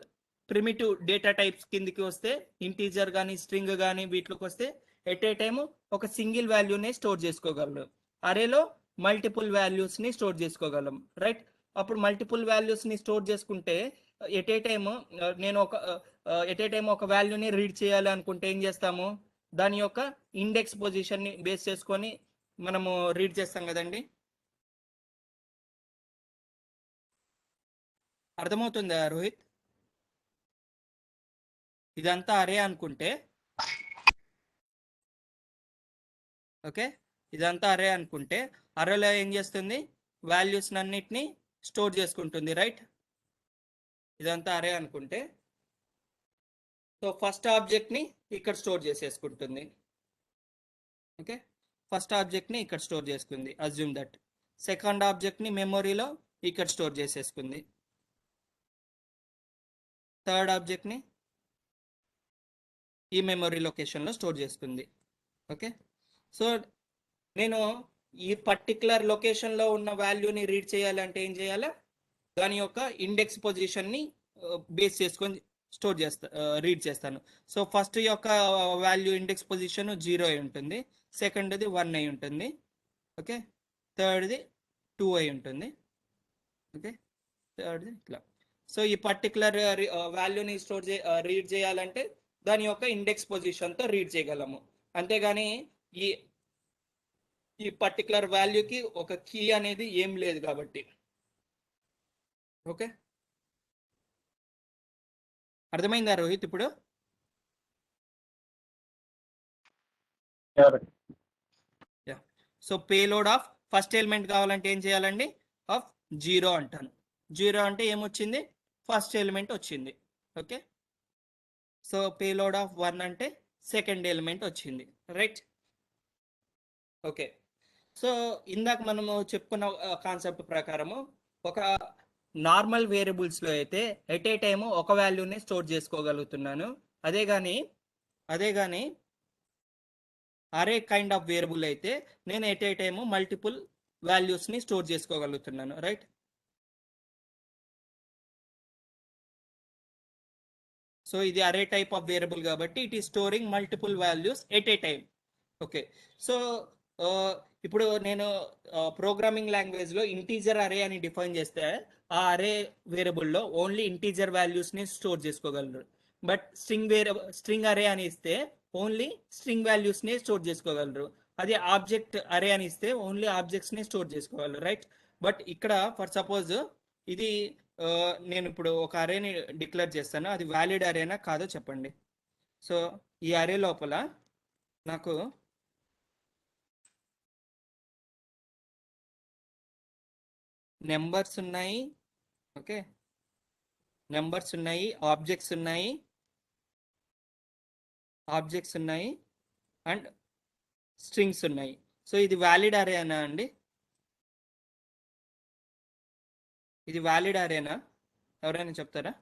ప్రిమిటివ్ డేటా టైప్స్ కిందికి వస్తే ఇంటీజర్ కానీ స్ట్రింగ్ కానీ వీటిలోకి వస్తే ఎట్ ఏ టైము ఒక సింగిల్ వాల్యూనే స్టోర్ చేసుకోగలరు. అరేలో మల్టిపుల్ వాల్యూస్ని స్టోర్ చేసుకోగలం. రైట్, అప్పుడు మల్టిపుల్ వాల్యూస్ని స్టోర్ చేసుకుంటే ఎట్ ఏ టైము నేను ఒక వాల్యూని రీడ్ చేయాలి అనుకుంటే ఏం చేస్తాము, దాని యొక్క ఇండెక్స్ పొజిషన్ని బేస్ చేసుకొని మనము రీడ్ చేస్తాం కదండి. అర్థమవుతుందా రోహిత్? ఇదంతా అరే అనుకుంటే, ఓకే, ఇదంతా అరే అనుకుంటే అరేలో ఏం చేస్తుంది, వాల్యూస్ అన్నిటిని స్టోర్ చేసుకుంటుంది. రైట్, ఇదంతా అరే అనుకుంటే సో ఫస్ట్ ఆబ్జెక్ట్ని ఇక్కడ స్టోర్ చేసేసుకుంటుంది. ఓకే, ఫస్ట్ ఆబ్జెక్ట్ని ఇక్కడ స్టోర్ చేసుకుంది, అజ్యూమ్ దట్. సెకండ్ ఆబ్జెక్ట్ని మెమొరీలో ఇక్కడ స్టోర్ చేసేసుకుంది. థర్డ్ ఆబ్జెక్ట్ని ఈ మెమొరీ లొకేషన్లో స్టోర్ చేసుకుంది. ఓకే, సో నేను ఈ పర్టికులర్ లొకేషన్లో ఉన్న వాల్యూని రీడ్ చేయాలంటే ఏం చేయాలి, దాని యొక్క ఇండెక్స్ పొజిషన్ని బేస్ చేసుకొని రీడ్ చేస్తాను. సో ఫస్ట్ యొక్క వాల్యూ ఇండెక్స్ పొజిషన్ 0 అయి ఉంటుంది, సెకండ్ది 1 అయి ఉంటుంది, ఓకే, థర్డ్ది 2 అయి ఉంటుంది, ఓకే, థర్డ్ది ఇట్లా. సో ఈ పర్టికులర్ వాల్యూని రీడ్ చేయాలంటే దాని యొక్క ఇండెక్స్ పొజిషన్తో రీడ్ చేయగలము. అంతేగాని ఈ పర్టికులర్ వాల్యూకి ఒక కీ అనేది ఏం లేదు కాబట్టి. ఓకే, అర్థమైందా రోహిత్ ఇప్పుడు? Correct. So payload of first element కావాలంటే ఏం చేయాలండి? ఆఫ్ 0 అంటాను. 0 అంటే ఏమొచ్చింది? ఫస్ట్ ఎలిమెంట్ వచ్చింది. ఓకే, సో పేలోడ్ ఆఫ్ 1 అంటే సెకండ్ ఎలిమెంట్ వచ్చింది. రైట్. ఓకే, సో ఇందాక మనము చెప్పుకున్న కాన్సెప్ట్ ప్రకారము ఒక నార్మల్ వేరియబుల్స్లో అయితే ఎట్ ఏ టైము ఒక వాల్యూని స్టోర్ చేసుకోగలుగుతున్నాను. అదే కానీ అరే కైండ్ ఆఫ్ వేరియబుల్ అయితే నేను ఎట్ ఏ టైము మల్టిపుల్ వాల్యూస్ని స్టోర్ చేసుకోగలుగుతున్నాను. రైట్. సో ఇది అరే టైప్ ఆఫ్ వేరియబుల్ కాబట్టి it is storing multiple values at a time. Okay, so ఇప్పుడు నేను ప్రోగ్రామింగ్ లాంగ్వేజ్లో ఇంటీజర్ అరే అని డిఫైన్ చేస్తే ఆ అరే వేరియబుల్లో ఓన్లీ ఇంటీజర్ వాల్యూస్ని స్టోర్ చేసుకోగలరు. బట్ స్ట్రింగ్ అరే అని ఇస్తే ఓన్లీ స్ట్రింగ్ వాల్యూస్ని స్టోర్ చేసుకోగలరు. అదే ఆబ్జెక్ట్ అరే అని ఇస్తే ఓన్లీ ఆబ్జెక్ట్స్ని స్టోర్ చేసుకోగలరు. రైట్. బట్ ఇక్కడ ఫర్ సపోజ్ ఇది నేను ఇప్పుడు ఒక అరేని డిక్లేర్ చేస్తాను, అది వ్యాలిడ్ అరేనా కాదో చెప్పండి. సో ఈ అరే లోపల నాకు నెంబర్స్ ఉన్నాయి. ఓకే, నెంబర్స్ ఉన్నాయి, ఆబ్జెక్ట్స్ ఉన్నాయి అండ్ స్ట్రింగ్స్ ఉన్నాయి. సో ఇది వ్యాలిడ్ అరేనా అండి? ఇది వ్యాలిడ్ అరేనా? ఎవరైనా చెప్తారా?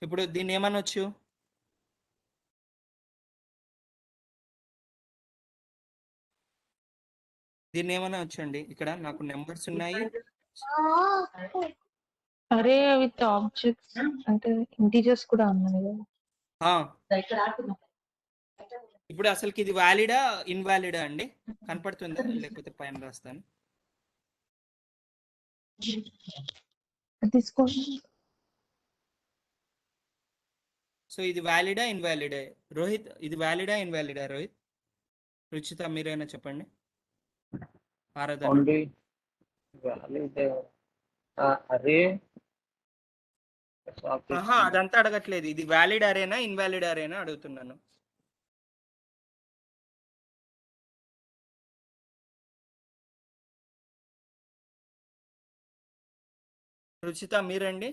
ఇప్పుడు దీన్ని ఏమనొచ్చు? దీన్ని ఏమన్నా వచ్చండి? ఇక్కడ నాకు నెంబర్స్ ఉన్నాయి. అరే విత్ ఆబ్జెక్ట్స్ అంటే ఇంటీజర్స్ కూడా ఉన్నాయి కదా. ఇప్పుడు అసలుకి ఇది వ్యాలిడా ఇన్వాలిడా అండి? కనపడుతుందా? లేకపోతే పైన రాస్తాను. తీసుకోండి. సో ఇది వ్యాలిడా ఇన్వాలిడా? రోహిత్, ఇది వ్యాలిడా ఇన్వాలిడా? రోహిత్, రుచిత, మీరైనా చెప్పండి. ఆరాధన. Only valid array. అదంతా అడగట్లేదు. ఇది వ్యాలిడ్ అరేనా ఇన్వాలిడ్ అరేనా అడుగుతున్నాను. రుచిత, మీరండి.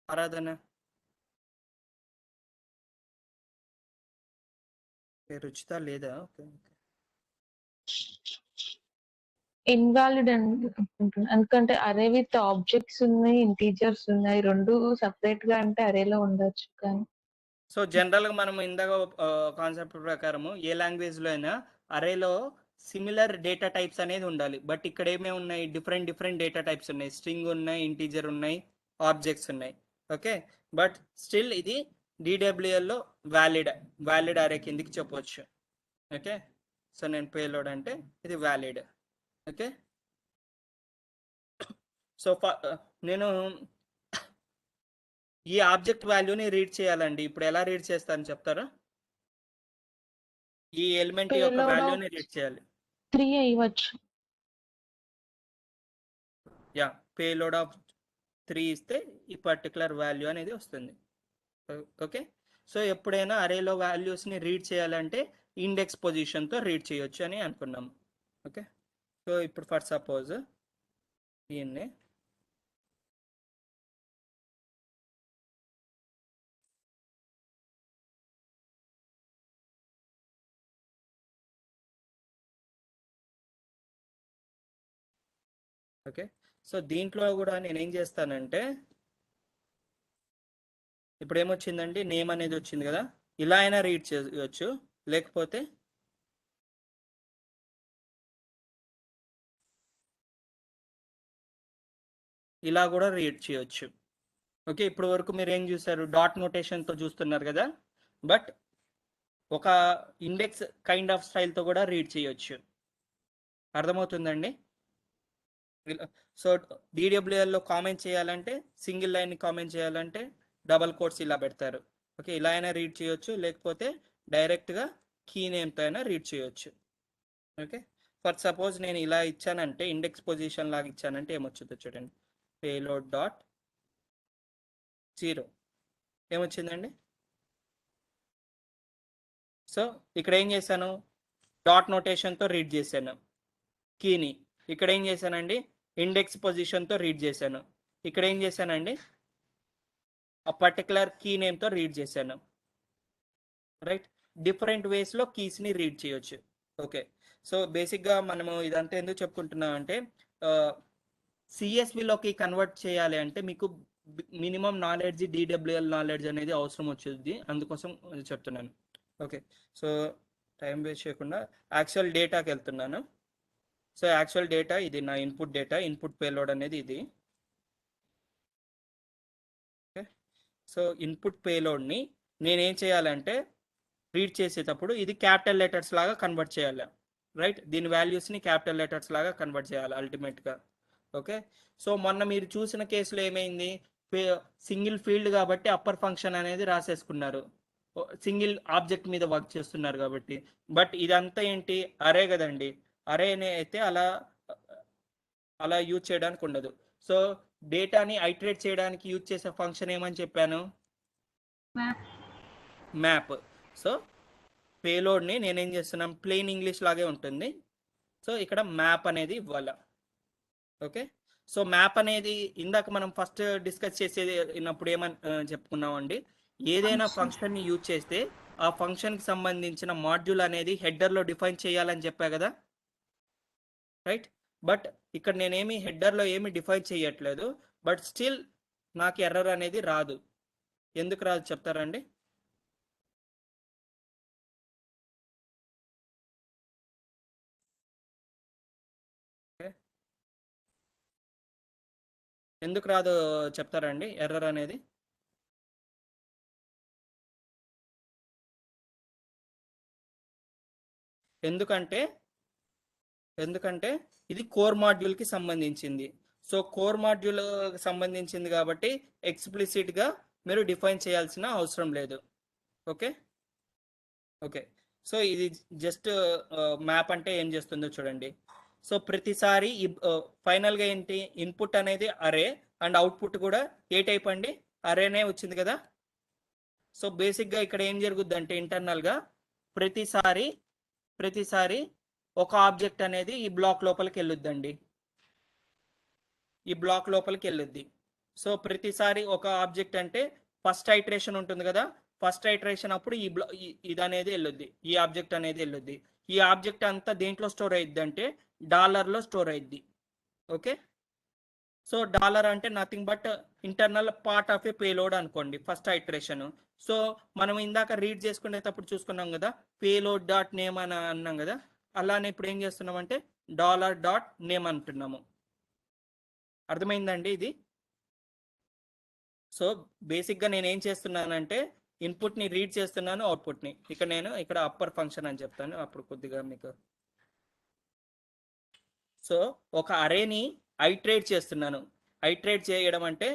ఆరాధన. రుచిత లేదా? ఓకే, ఇన్వాలిడ్ అనుకుంటున్నాను, ఎందుకంటే అరే విత్ ఆబ్జెక్ట్స్ ఉన్నాయి, ఇంటీజర్స్ ఉన్నాయి, రెండు సపరేట్ గా అంటే అరేలో ఉండొచ్చు. కానీ సో జనరల్గా మనం ఇందాక కాన్సెప్ట్ ప్రకారము ఏ లాంగ్వేజ్లో అయినా అరేలో సిమిలర్ డేటా టైప్స్ అనేది ఉండాలి. బట్ ఇక్కడ ఏమేమి ఉన్నాయి? డిఫరెంట్ డేటా టైప్స్ ఉన్నాయి. స్ట్రింగ్ ఉన్నాయి, ఇంటీజర్ ఉన్నాయి, ఆబ్జెక్ట్స్ ఉన్నాయి. ఓకే, బట్ స్టిల్ ఇది డిడబ్ల్యూఎల్లో వ్యాలిడ్ అరే కిందికి చెప్పవచ్చు. ఓకే, సో నేను పేలోడ్ అంటే ఇది వ్యాలిడ్. ఓకే, సో నేను ఈ ఆబ్జెక్ట్ వాల్యూని రీడ్ చేయాలండి. ఇప్పుడు ఎలా రీడ్ చేస్తాను చెప్తారా? ఈ ఎలిమెంట్ యొక్క Payload వాల్యూని రీడ్ చేయాలి. 3 అయ్యవచ్చు. యా, పేలోడ్ ఆఫ్ 3 ఇస్తే ఈ పర్టికులర్ వాల్యూ అనేది వస్తుంది. ఓకే, సో ఎప్పుడైనా అరేలో వాల్యూస్ని రీడ్ చేయాలంటే ఇండెక్స్ పొజిషన్తో రీడ్ చేయొచ్చు అని అనుకున్నాం. ఓకే, సో ఇప్పుడు ఫర్ సపోజ్ దీన్ని ఓకే, సో దీంట్లో కూడా నేను ఏం చేస్తానంటే ఇప్పుడు ఏమొచ్చిందండి? నేమ్ అనేది వచ్చింది కదా. ఇలా అయినా రీడ్ చేయవచ్చు, లేకపోతే ఇలా కూడా రీడ్ చేయొచ్చు. ఓకే, ఇప్పుడు వరకు మీరు ఏం చూసారు? డాట్ నోటేషన్తో చూస్తున్నారు కదా. బట్ ఒక ఇండెక్స్ కైండ్ ఆఫ్ స్టైల్తో కూడా రీడ్ చేయొచ్చు. అర్థమవుతుందండి? సో డిడబ్ల్యూఎల్లో కామెంట్ చేయాలంటే, సింగిల్ లైన్ కామెంట్ చేయాలంటే డబల్ కోట్స్ ఇలా పెడతారు. ఓకే, ఇలా అయినా రీడ్ చేయొచ్చు, లేకపోతే డైరెక్ట్గా కీ నేమ్తో అయినా రీడ్ చేయొచ్చు. ఓకే, ఫర్ సపోజ్ నేను ఇలా ఇచ్చానంటే, ఇండెక్స్ పొజిషన్ లాగా ఇచ్చానంటే ఏమొచ్చిందో చూడండి. Payload dot 0 ఏమొచ్చిందండి? సో ఇక్కడ ఏం చేశాను, డాట్ నోటేషన్తో రీడ్ చేశాను కీని. ఇక్కడ ఏం చేశానండి, ఇండెక్స్ పొజిషన్తో రీడ్ చేశాను. ఇక్కడ ఏం చేశానండి, ఆ పర్టికులర్ కీ నేమ్తో రీడ్ చేశాను. రైట్, డిఫరెంట్ వేస్లో కీస్ని రీడ్ చేయొచ్చు. ఓకే, సో బేసిక్గా మనము ఇదంతా ఎందుకు చెప్పుకుంటున్నాం అంటే సిఎస్విలోకి కన్వర్ట్ చేయాలి అంటే మీకు మినిమం నాలెడ్జ్, డిడబ్ల్యూఎల్ నాలెడ్జ్ అనేది అవసరం వచ్చింది, అందుకోసం చెప్తున్నాను. ఓకే, సో టైం వేస్ట్ చేయకుండా యాక్చువల్ డేటాకి వెళ్తున్నాను. సో యాక్చువల్ డేటా ఇది నా ఇన్పుట్ డేటా, ఇన్పుట్ పేలోడ్ అనేది ఇది. ఓకే, సో ఇన్పుట్ పేలోడ్ని నేనేం చేయాలంటే రీడ్ చేసేటప్పుడు ఇది క్యాపిటల్ లెటర్స్ లాగా కన్వర్ట్ చేయాలి. రైట్, దీని వాల్యూస్ని క్యాపిటల్ లెటర్స్ లాగా కన్వర్ట్ చేయాలి అల్టిమేట్గా. ఓకే, సో మొన్న మీరు చూసిన కేసులో ఏమైంది, సింగిల్ ఫీల్డ్ కాబట్టి అప్పర్ ఫంక్షన్ అనేది రాసేసుకున్నారు, సింగిల్ ఆబ్జెక్ట్ మీద వర్క్ చేస్తున్నారు కాబట్టి. బట్ ఇదంతా ఏంటి, అరే కదండి, అరేనే అయితే అలా యూజ్ చేయడానికి ఉండదు. సో డేటాని ఐటరేట్ చేయడానికి యూజ్ చేసే ఫంక్షన్ ఏమని చెప్పాను, మ్యాప్. సో పేలోడ్ని నేనేం చేస్తున్నాను, ప్లెయిన్ ఇంగ్లీష్ లాగే ఉంటుంది. సో ఇక్కడ మ్యాప్ అనేది ఇవ్వాలి. ఓకే, సో మ్యాప్ అనేది ఇందాక మనం ఫస్ట్ డిస్కస్ చేసేటప్పుడు ఏమని చెప్పుకున్నామండి, ఏదైనా ఫంక్షన్ని యూజ్ చేస్తే ఆ ఫంక్షన్కి సంబంధించిన మాడ్యూల్ అనేది హెడర్లో డిఫైన్ చేయాలని చెప్పా కదా. రైట్, బట్ ఇక్కడ నేనేమి హెడర్లో ఏమి డిఫైన్ చేయట్లేదు, బట్ స్టిల్ నాకు ఎర్రర్ అనేది రాదు. ఎందుకు రాదు చెప్తారండి? ఎందుకు రాదు చెప్తారండి ఎర్రర్ అనేది? ఎందుకంటే ఇది కోర్ మాడ్యూల్కి సంబంధించింది. సో కోర్ మాడ్యూల్ సంబంధించింది కాబట్టి ఎక్స్ప్లిసిట్గా మీరు డిఫైన్ చేయాల్సిన అవసరం లేదు. ఓకే ఓకే, సో ఇది జస్ట్ మ్యాప్ అంటే ఏం చేస్తుందో చూడండి. సో ప్రతిసారి ఫైనల్గా ఏంటి, ఇన్పుట్ అనేది అరే అండ్ అవుట్పుట్ కూడా ఏ టైప్ అండి, అరేనే వచ్చింది కదా. సో బేసిక్గా ఇక్కడ ఏం జరుగుద్ది అంటే ఇంటర్నల్గా ప్రతిసారి ఒక ఆబ్జెక్ట్ అనేది ఈ బ్లాక్ లోపలికి వెళ్ళొద్దండి, ఈ బ్లాక్ లోపలికి వెళ్ళొద్ది. సో ప్రతిసారి ఒక ఆబ్జెక్ట్ అంటే ఫస్ట్ ఐటరేషన్ ఉంటుంది కదా, ఫస్ట్ ఐటరేషన్ అప్పుడు ఇది అనేది వెళ్ళొద్ది, ఈ ఆబ్జెక్ట్ అనేది వెళ్ళొద్ది. ఈ ఆబ్జెక్ట్ అంతా దేంట్లో స్టోర్ అయ్యిద్ది అంటే డాలర్లో స్టోర్ అయ్యిద్ది. ఓకే, సో డాలర్ అంటే nothing but internal part of A payload అనుకోండి, ఫస్ట్ ఐటరేషన్. సో మనం ఇందాక రీడ్ చేసుకునేటప్పుడు చూసుకున్నాం కదా, పేలోడ్ డాట్ నేమ్ అని అన్నాం కదా, అలానే ఇప్పుడు ఏం చేస్తున్నాం అంటే డాలర్ డాట్ నేమ్ అంటున్నాము. అర్థమైందండి ఇది? సో బేసిక్గా నేను ఏం చేస్తున్నానంటే ఇన్పుట్ని రీడ్ చేస్తున్నాను, అవుట్పుట్ని ఇక్కడ అప్పర్ ఫంక్షన్ అని చెప్తాను అప్పుడు కొద్దిగా మీకు. సో ఒక అరేని ఐట్రేట్ చేస్తున్నాను, ఐట్రేట్ చేయడం అంటే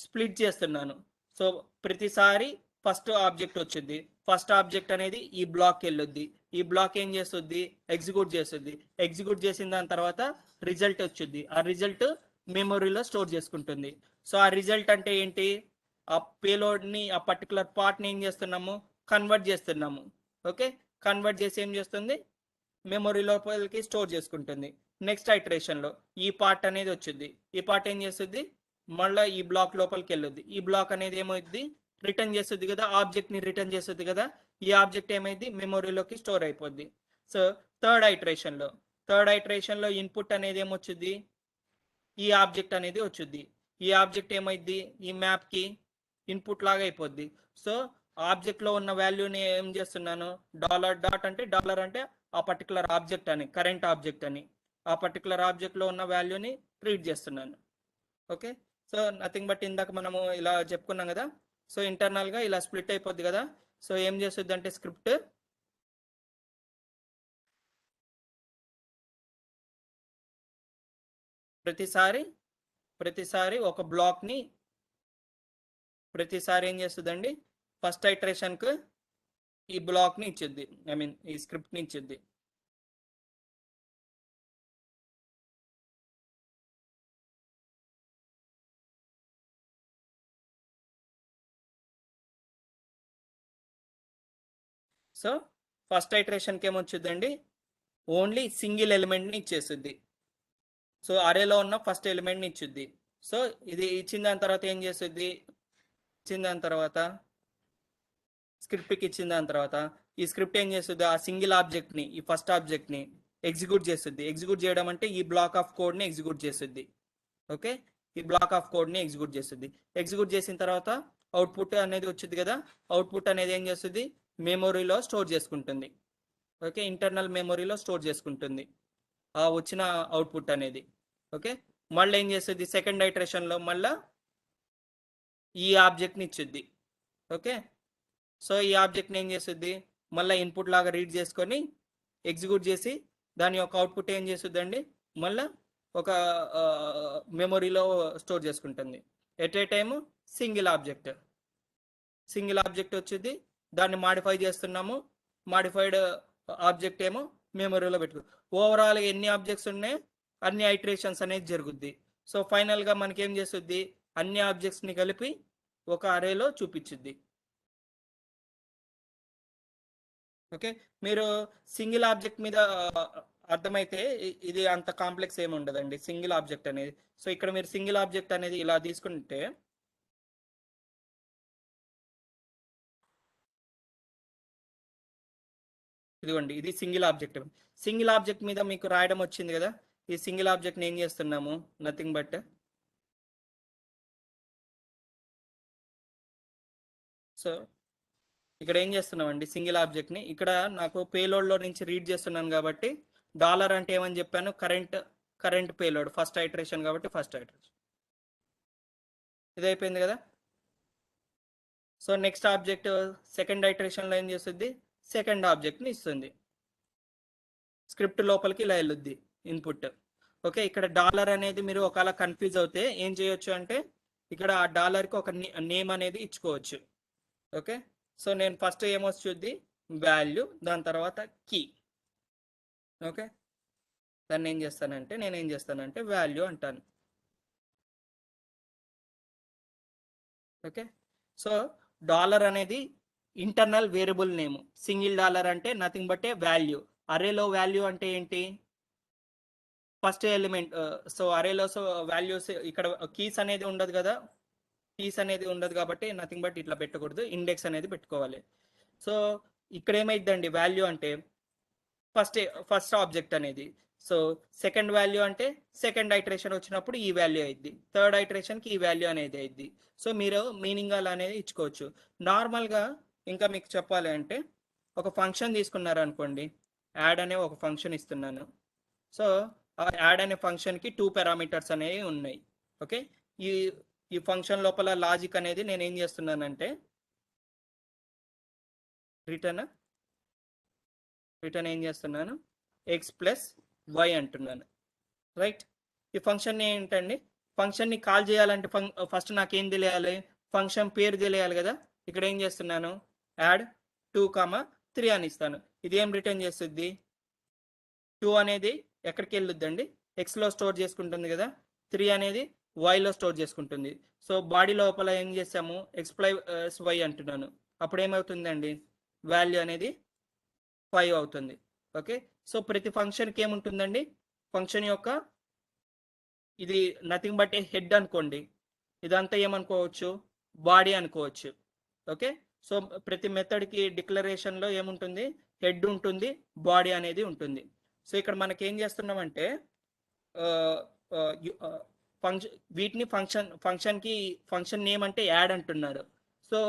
స్ప్లిట్ చేస్తున్నాను. సో ప్రతిసారి ఫస్ట్ ఆబ్జెక్ట్ వచ్చింది, ఫస్ట్ ఆబ్జెక్ట్ అనేది ఈ బ్లాక్ వెళ్ళొద్ది, ఈ బ్లాక్ ఏం చేస్తుంది, ఎగ్జిక్యూట్ చేస్తుంది, ఎగ్జిక్యూట్ చేసిన దాని తర్వాత రిజల్ట్ వచ్చింది, ఆ రిజల్ట్ మెమొరీలో స్టోర్ చేసుకుంటుంది. సో ఆ రిజల్ట్ అంటే ఏంటి, ఆ పేలోడ్ని ఆ పర్టికులర్ పార్ట్ని ఏం చేస్తున్నాము, కన్వర్ట్ చేస్తున్నాము. ఓకే, కన్వర్ట్ చేసి ఏం చేస్తుంది, మెమొరీ లోపలికి స్టోర్ చేసుకుంటుంది. నెక్స్ట్ ఐటరేషన్లో ఈ పార్ట్ అనేది వచ్చింది, ఈ పార్ట్ ఏం చేస్తుంది, మళ్ళీ ఈ బ్లాక్ లోపలికి వెళ్ళొద్ది, ఈ బ్లాక్ అనేది ఏమవుద్ది, రిటర్న్ చేస్తుంది కదా, ఆబ్జెక్ట్ని రిటర్న్ చేస్తుంది కదా, ఈ ఆబ్జెక్ట్ ఏమైంది, మెమొరీలోకి స్టోర్ అయిపోద్ది. సో థర్డ్ ఐటరేషన్లో ఇన్పుట్ అనేది ఏమొచ్చుద్ది, ఈ ఆబ్జెక్ట్ అనేది వచ్చుద్ది, ఈ ఆబ్జెక్ట్ ఏమైద్ది, ఈ మ్యాప్కి ఇన్పుట్ లాగా అయిపోద్ది. సో ఆబ్జెక్ట్లో ఉన్న వాల్యూని ఏం చేస్తున్నాను, డాలర్ డాట్ అంటే డాలర్ అంటే ఆ పర్టికులర్ ఆబ్జెక్ట్ అని, కరెంట్ ఆబ్జెక్ట్ అని, ఆ పర్టికులర్ ఆబ్జెక్ట్లో ఉన్న వాల్యూని రీడ్ చేస్తున్నాను. ఓకే, సో నథింగ్ బట్ ఇందాక మనము ఇలా చెప్పుకున్నాం కదా, సో ఇంటర్నల్గా ఇలా స్ప్లిట్ అయిపోద్ది కదా. సో ఏం చేస్తుంది అంటే స్క్రిప్ట్ ప్రతిసారి ఒక బ్లాక్ని ప్రతిసారి ఏం చేస్తుందండి, ఫస్ట్ ఐటరేషన్కు ఈ బ్లాక్ని ఇచ్చుద్ది, ఐ మీన్ ఈ స్క్రిప్ట్ని ఇచ్చుద్ది. సో ఫస్ట్ ఐటరేషన్కి ఏమొచ్చుద్దండి, ఓన్లీ సింగిల్ ఎలిమెంట్ని ఇచ్చేస్తుంది. సో అరేలో ఉన్న ఫస్ట్ ఎలిమెంట్ని ఇచ్చుద్ది. సో ఇది ఇచ్చిన దాని తర్వాత ఏం చేస్తుంది, ఇచ్చిన దాని తర్వాత స్క్రిప్ట్కి ఇచ్చిన దాని తర్వాత ఈ స్క్రిప్ట్ ఏం చేస్తుంది, ఆ సింగిల్ ఆబ్జెక్ట్ని, ఈ ఫస్ట్ ఆబ్జెక్ట్ని ఎగ్జిక్యూట్ చేస్తుంది. ఎగ్జిక్యూట్ చేయడం అంటే ఈ బ్లాక్ ఆఫ్ కోడ్ని ఎగ్జిక్యూట్ చేస్తుంది. ఓకే, ఈ బ్లాక్ ఆఫ్ కోడ్ని ఎగ్జిక్యూట్ చేస్తుంది. ఎగ్జిక్యూట్ చేసిన తర్వాత అవుట్పుట్ అనేది వచ్చింది కదా, అవుట్పుట్ అనేది ఏం చేస్తుంది, మెమొరీలో స్టోర్ చేసుకుంటుంది. ఓకే, ఇంటర్నల్ మెమొరీలో స్టోర్ చేసుకుంటుంది ఆ వచ్చిన అవుట్పుట్ అనేది. ఓకే, మళ్ళీ ఏం చేస్తుంది, సెకండ్ ఐటరేషన్లో మళ్ళీ ఈ ఆబ్జెక్ట్ని ఇచ్చుద్ది. ఓకే, సో ఈ ఆబ్జెక్ట్ని ఏం చేస్తుంది, మళ్ళీ ఇన్పుట్ లాగా రీడ్ చేసుకొని ఎగ్జిక్యూట్ చేసి దాని యొక్క అవుట్పుట్ ఏం చేస్తుందండి, మళ్ళీ ఒక మెమొరీలో స్టోర్ చేసుకుంటుంది. At a time single object వచ్చింది, దాన్ని మాడిఫై చేస్తున్నాము. మాడిఫైడ్ ఆబ్జెక్ట్ ఏమో మెమొరీలో పెట్టుకో. ఓవరాల్ ఎన్ని ఆబ్జెక్ట్స్ ఉన్నాయి, అన్ని ఐటరేషన్స్ అనేది జరుగుద్ది. సో ఫైనల్గా మనకి ఏం చేస్తుంది, అన్ని ఆబ్జెక్ట్స్ని కలిపి ఒక అరేలో చూపించుద్ది. ఓకే, మీరు సింగిల్ ఆబ్జెక్ట్ మీద అర్థమైతే ఇది అంత కాంప్లెక్స్ ఏమి ఉండదండి సింగిల్ ఆబ్జెక్ట్ అనేది. సో ఇక్కడ మీరు సింగిల్ ఆబ్జెక్ట్ అనేది ఇలా తీసుకుంటే ఇదిగోండి, ఇది సింగిల్ ఆబ్జెక్ట్. సింగిల్ ఆబ్జెక్ట్ మీద మీకు రాయడం వచ్చింది కదా, ఈ సింగిల్ ఆబ్జెక్ట్ని ఏం చేస్తున్నాము, నథింగ్ బట్ సో ఇక్కడ ఏం చేస్తున్నామండి, సింగిల్ ఆబ్జెక్ట్ని ఇక్కడ నాకు పేలోడ్లో నుంచి రీడ్ చేస్తున్నాను కాబట్టి డాలర్ అంటే ఏమని చెప్పాను, కరెంట్ పేలోడ్ ఫస్ట్ ఐటరేషన్ కాబట్టి ఫస్ట్ ఐటరేషన్ ఇది అయిపోయింది కదా. సో నెక్స్ట్ ఆబ్జెక్ట్ సెకండ్ ఐటరేషన్లో ఏం చేస్తుంది, సెకండ్ ఆబ్జెక్ట్ని ఇస్తుంది. స్క్రిప్ట్ లోపలికి ఇలా వెళ్ళుద్ది ఇన్పుట్. ఓకే, ఇక్కడ డాలర్ అనేది మీరు ఒకవేళ కన్ఫ్యూజ్ అవుతే ఏం చేయొచ్చు అంటే ఇక్కడ ఆ డాలర్కి ఒక నేమ్ అనేది ఇచ్చుకోవచ్చు. ఓకే, సో నేను ఫస్ట్ ఏమొచ్చుద్ది, వాల్యూ, దాని తర్వాత కీ. ఓకే, దాన్ని ఏం చేస్తానంటే వాల్యూ అంటాను. ఓకే, సో డాలర్ అనేది internal variable name. Single dollar అంటే నథింగ్ బట్ ఏ వాల్యూ. అరేలో వాల్యూ అంటే ఏంటి, ఫస్ట్ ఎలిమెంట్. సో అరేలో వాల్యూస్ ఇక్కడ కీస్ అనేది ఉండదు కదా, కీస్ అనేది ఉండదు కాబట్టి నథింగ్ బట్ ఇట్లా పెట్టకూడదు, ఇండెక్స్ అనేది పెట్టుకోవాలి. సో ఇక్కడ ఏమైందండి, వాల్యూ అంటే ఫస్ట్ ఆబ్జెక్ట్ అనేది. సో సెకండ్ వాల్యూ అంటే సెకండ్ ఐటరేషన్ వచ్చినప్పుడు ఈ వాల్యూ అయింది, థర్డ్ ఐటరేషన్కి ఈ వాల్యూ అనేది అయింది. సో మీరు మీనింగ్ అలా అనేది ఇచ్చుకోవచ్చు. నార్మల్గా ఇంకా మీకు చెప్పాలి అంటే ఒక ఫంక్షన్ తీసుకున్నారు అనుకోండి, యాడ్ అనే ఒక ఫంక్షన్ ఇస్తున్నాను. సో ఆ యాడ్ అనే ఫంక్షన్కి 2 పారామీటర్స్ అనేవి ఉన్నాయి. ఓకే, ఈ ఫంక్షన్ లోపల లాజిక్ అనేది నేను ఏం చేస్తున్నానంటే రిటర్న్ ఏం చేస్తున్నాను, ఎక్స్ ప్లస్ వై అంటున్నాను. రైట్, ఈ ఫంక్షన్ ఏంటండి, ఫంక్షన్ని కాల్ చేయాలంటే ఫస్ట్ నాకేం తెలియాలి, ఫంక్షన్ పేరు తెలియాలి కదా. ఇక్కడ ఏం చేస్తున్నాను, యాడ్ 2, 3 అని ఇస్తాను. ఇది ఏం రిటర్న్ చేస్తుంది, 2 అనేది ఎక్కడికి వెళ్ళొద్దండి, ఎక్స్లో స్టోర్ చేసుకుంటుంది కదా, 3 అనేది వైలో స్టోర్ చేసుకుంటుంది. సో బాడీ లోపల ఏం చేసాము, ఎక్స్ ప్లస్ వై అంటున్నాను. అప్పుడు ఏమవుతుందండి, వాల్యూ అనేది 5 అవుతుంది. ఓకే, సో ప్రతి ఫంక్షన్కి ఏముంటుందండి, ఫంక్షన్ యొక్క ఇది నథింగ్ బట్ ఏ హెడ్ అనుకోండి, ఇదంతా ఏమనుకోవచ్చు, బాడీ అనుకోవచ్చు. ఓకే, సో ప్రతి మెథడ్కి డిక్లరేషన్లో ఏముంటుంది, హెడ్ ఉంటుంది, బాడీ అనేది ఉంటుంది. సో ఇక్కడ మనకి ఏం చేస్తున్నామంటే వీటిని ఫంక్షన్ నేమ్ అంటే యాడ్ అంటున్నారు. సో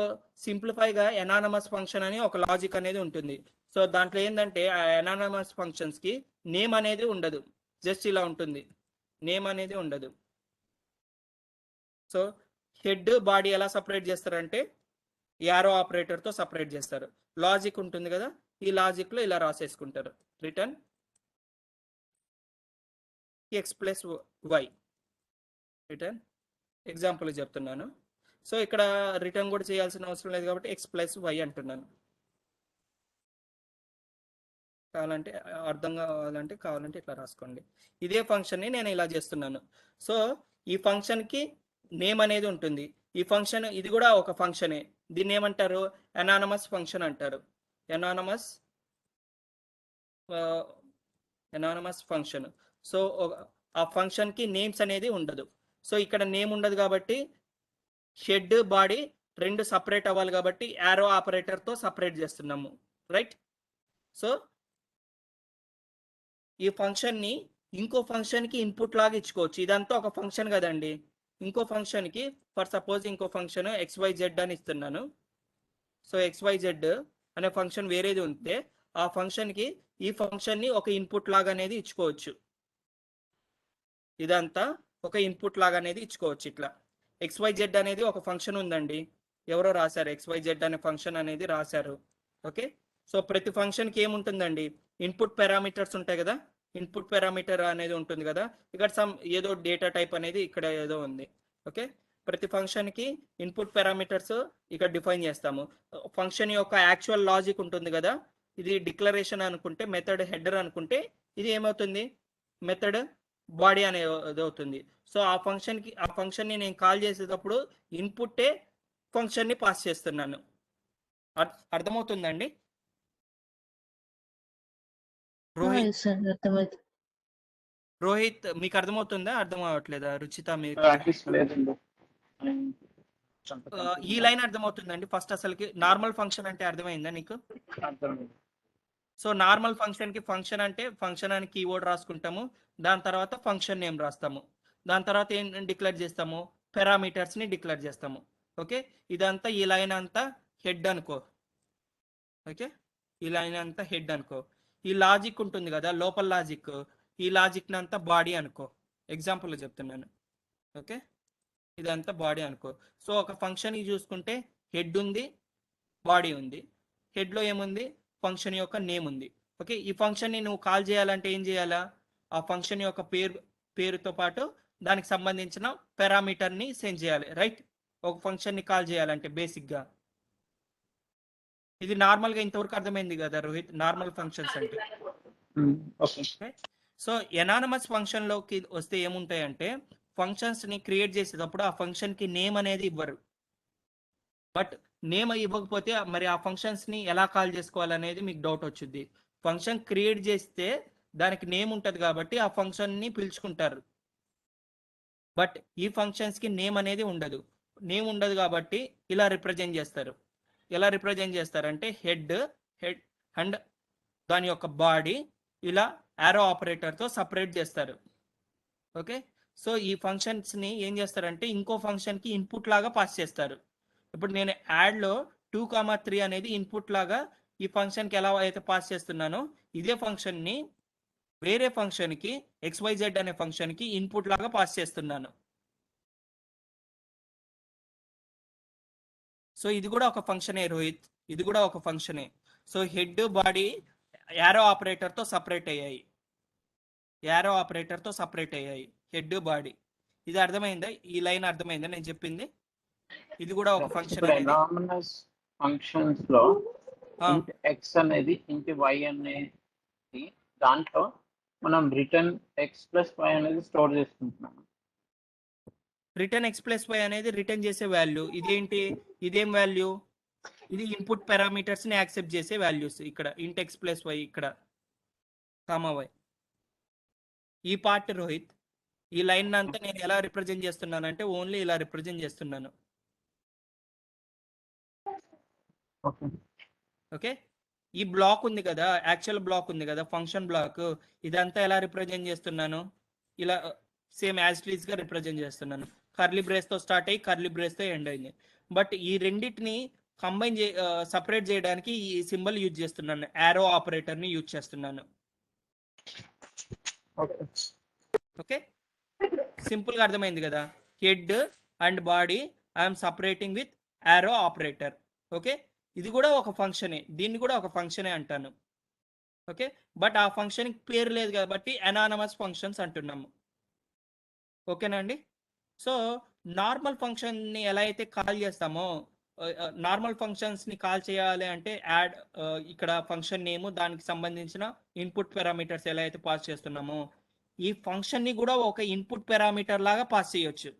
సింప్లిఫైగా ఎనానమస్ ఫంక్షన్ అని ఒక లాజిక్ అనేది ఉంటుంది. సో దాంట్లో ఏంటంటే ఆ ఎనానమస్ ఫంక్షన్స్కి నేమ్ అనేది ఉండదు, జస్ట్ ఇలా ఉంటుంది, నేమ్ అనేది ఉండదు. సో హెడ్ బాడీ ఎలా సపరేట్ చేస్తారంటే యారో ఆపరేటర్తో సపరేట్ చేస్తారు. లాజిక్ ఉంటుంది కదా, ఈ లాజిక్లో ఇలా రాసేసుకుంటారు, return x plus y. Return example చెప్తున్నాను. సో ఇక్కడ రిటర్న్ కూడా చేయాల్సిన అవసరం లేదు కాబట్టి ఎక్స్ ప్లస్ వై అంటున్నాను. అర్థం కావాలంటే ఇట్లా రాసుకోండి. ఇదే ఫంక్షన్ని నేను ఇలా చేస్తున్నాను. సో ఈ ఫంక్షన్కి నేమ్ అనేది ఉంటుంది. ఈ ఫంక్షన్ ఇది కూడా ఒక ఫంక్షనే, దీన్ని ఏమంటారు, ఎనానమస్ ఫంక్షన్ అంటారు. Unanimous unanimous function. సో ఆ ఫంక్షన్కి నేమ్స్ అనేది ఉండదు. సో ఇక్కడ నేమ్ ఉండదు కాబట్టి హెడ్ బాడీ రెండు సపరేట్ అవ్వాలి కాబట్టి యారో ఆపరేటర్తో సపరేట్ చేస్తున్నాము, రైట్? సో ఈ ఫంక్షన్ని ఇంకో ఫంక్షన్కి ఇన్పుట్ లాగా ఇచ్చుకోవచ్చు. ఇదంతా ఒక ఫంక్షన్ కదండి. ఇంకో ఫంక్షన్కి ఫర్ సపోజ్ ఇంకో ఫంక్షన్ XYZ అని ఇస్తున్నాను. సో XYZ అనే ఫంక్షన్ వేరేది ఉంటే ఆ ఫంక్షన్కి ఈ ఫంక్షన్ని ఒక ఇన్పుట్ లాగా అనేది ఇచ్చుకోవచ్చు. ఇదంతా ఒక ఇన్పుట్ లాగా అనేది ఇచ్చుకోవచ్చు. ఇట్లా XYZ అనేది ఒక ఫంక్షన్ ఉందండి, ఎవరో రాశారు XYZ అనే ఫంక్షన్ అనేది రాశారు. ఓకే, సో ప్రతి ఫంక్షన్కి ఏముంటుందండి, ఇన్పుట్ పారామీటర్స్ ఉంటాయి కదా, ఇన్పుట్ పారామీటర్ అనేది ఉంటుంది కదా, ఇక్కడ సమ్ ఏదో డేటా టైప్ అనేది ఇక్కడ ఏదో ఉంది. ఓకే, ప్రతి ఫంక్షన్కి ఇన్పుట్ పారామీటర్స్ ఇక్కడ డిఫైన్ చేస్తాము. ఫంక్షన్ యొక్క యాక్చువల్ లాజిక్ ఉంటుంది కదా, ఇది డిక్లరేషన్ అనుకుంటే, మెథడ్ హెడర్ అనుకుంటే ఇది ఏమవుతుంది, మెథడ్ బాడీ అనేది అవుతుంది. సో ఆ ఫంక్షన్ని నేను కాల్ చేసేటప్పుడు ఇన్పుట్టే ఫంక్షన్ని పాస్ చేస్తున్నాను. అర్థమవుతుందండి రోహిత్? అర్థమైంది. రోహిత్ మీకు అర్థమవుతుందా, అర్థం అవ్వట్లేదా? రుచిత మీకు ప్రాక్టీస్ లేదండి. ఈ లైన్ అర్థమవుతుందండి? ఫస్ట్ అసలుకి నార్మల్ ఫంక్షన్ అంటే అర్థమైందా నీకు? అర్థమైంది. సో నార్మల్ ఫంక్షన్కి ఫంక్షన్ అంటే ఫంక్షన్ అని కీవర్డ్ రాసుకుంటాము, దాని తర్వాత ఫంక్షన్ నేమ్ రాస్తాము, దాని తర్వాత ఏం డిక్లేర్ చేస్తాము, పారామీటర్స్ని డిక్లేర్ చేస్తాము. ఓకే, ఇదంతా ఈ లైన్ అంతా హెడ్ అనుకో. ఓకే, ఈ లైన్ అంతా హెడ్ అనుకో. ఈ లాజిక్ ఉంటుంది కదా లోపల లాజిక్, ఈ లాజిక్ని అంతా బాడీ అనుకో. ఎగ్జాంపుల్ చెప్తున్నాను. ఓకే, ఇదంతా బాడీ అనుకో. సో ఒక ఫంక్షన్ చూసుకుంటే హెడ్ ఉంది, బాడీ ఉంది. హెడ్లో ఏముంది, ఫంక్షన్ యొక్క నేమ్ ఉంది. ఓకే, ఈ ఫంక్షన్ని నువ్వు కాల్ చేయాలంటే ఏం చేయాలా, ఆ ఫంక్షన్ యొక్క పేరుతో పాటు దానికి సంబంధించిన పారామీటర్ని సెండ్ చేయాలి, రైట్? ఒక ఫంక్షన్ని కాల్ చేయాలంటే బేసిక్గా ఇది నార్మల్గా ఇంతవరకు అర్థమైంది కదా రోహిత్, నార్మల్ ఫంక్షన్స్ అంటే. ఓకే. సో ఎనానమస్ ఫంక్షన్లోకి వస్తే ఏముంటాయంటే, ఫంక్షన్స్ని క్రియేట్ చేసేటప్పుడు ఆ ఫంక్షన్కి నేమ్ అనేది ఇవ్వరు. బట్ నేమ్ ఇవ్వకపోతే మరి ఆ ఫంక్షన్స్ని ఎలా కాల్ చేసుకోవాలనేది మీకు డౌట్ వచ్చింది. ఫంక్షన్ క్రియేట్ చేస్తే దానికి నేమ్ ఉంటుంది కాబట్టి ఆ ఫంక్షన్ని పిలుచుకుంటారు. బట్ ఈ ఫంక్షన్స్కి నేమ్ అనేది ఉండదు. నేమ్ ఉండదు కాబట్టి ఇలా రిప్రజెంట్ చేస్తారు. ఎలా రిప్రజెంట్ చేస్తారంటే హెడ్ అండ్ దాని యొక్క బాడీ ఇలా యారో ఆపరేటర్తో సపరేట్ చేస్తారు. ఓకే, సో ఈ ఫంక్షన్స్ని ఏం చేస్తారంటే ఇంకో ఫంక్షన్కి ఇన్పుట్ లాగా పాస్ చేస్తారు. ఇప్పుడు నేను యాడ్లో 2,3 అనేది ఇన్పుట్ లాగా ఈ ఫంక్షన్కి ఎలా అయితే పాస్ చేస్తున్నానో ఇదే ఫంక్షన్ని వేరే ఫంక్షన్కి XYZ అనే ఫంక్షన్కి ఇన్పుట్ లాగా పాస్ చేస్తున్నాను. సో ఇది కూడా ఒక ఫంక్షనే రోహిత్, ఇది కూడా ఒక ఫంక్షనే. సో హెడ్ బాడీ యారో ఆపరేటర్తో సపరేట్ అయ్యాయి, యారో ఆపరేటర్తో సపరేట్ అయ్యాయి హెడ్ బాడీ. ఇది అర్థమైందా, ఈ లైన్ అర్థమైందా నేను చెప్పింది? ఇది కూడా ఒక ఫంక్షన్. ఎనానమస్ ఫంక్షన్స్ లో int x అనేది int y అనేది దాంట్లో మనం రిటర్న్ x ప్లస్ y అనేది స్టోర్ చేసుకుంటున్నాం. రిటర్న్ x ప్లస్ y అనేది రిటర్న్ చేసే వాల్యూ. ఇదేంటి, ఇదేం వాల్యూ, ఇది ఇన్పుట్ పారామీటర్స్ ని యాక్సెప్ట్ చేసే వాల్యూస్. ఇక్కడ int x ప్లస్ y, ఇక్కడ కామా y. ఈ పార్ట్ రోహిత్, ఈ లైన్ అంతా నేను ఎలా రిప్రజెంట్ చేస్తున్నానంటే ఓన్లీ ఇలా రిప్రజెంట్ చేస్తున్నాను. ఓకే, ఈ బ్లాక్ ఉంది కదా, యాక్చువల్ బ్లాక్ ఉంది కదా, ఫంక్షన్ బ్లాక్, ఇదంతా ఎలా రిప్రజెంట్ చేస్తున్నాను, ఇలా సేమ్ యాజ్ ఇట్ ఈస్ గా రిప్రజెంట్ చేస్తున్నాను. కర్లీ బ్రేస్ తో స్టార్ట్ అయ్యి కర్లీ బ్రేస్ తో ఎండ్ అయింది. బట్ ఈ రెండింటిని కంబైన్ సపరేట్ చేయడానికి ఈ సింబల్ యూజ్ చేస్తున్నాను, యారో ఆపరేటర్ ని యూజ్ చేస్తున్నాను. ఓకే, సింపుల్ గా అర్థమైంది కదా. Head and body I'm separating with arrow operator. Okay, ఇది కూడా ఒక ఫంక్షనే, దీన్ని కూడా ఒక ఫంక్షనే అంటాను. ఓకే, బట్ ఆ ఫంక్షన్ పేరు లేదు కాబట్టి ఎనానమస్ ఫంక్షన్స్ అంటున్నాము. ఓకేనా అండి? సో నార్మల్ ఫంక్షన్ని ఎలా అయితే కాల్ చేస్తామో, నార్మల్ ఫంక్షన్స్ని కాల్ చేయాలి అంటే యాడ్, ఇక్కడ ఫంక్షన్ నేమ్, దానికి సంబంధించిన ఇన్పుట్ పారామీటర్స్ ఎలా అయితే పాస్ చేస్తున్నామో ఈ ఫంక్షన్ని కూడా ఒక ఇన్పుట్ పారామీటర్ లాగా పాస్ చేయొచ్చు.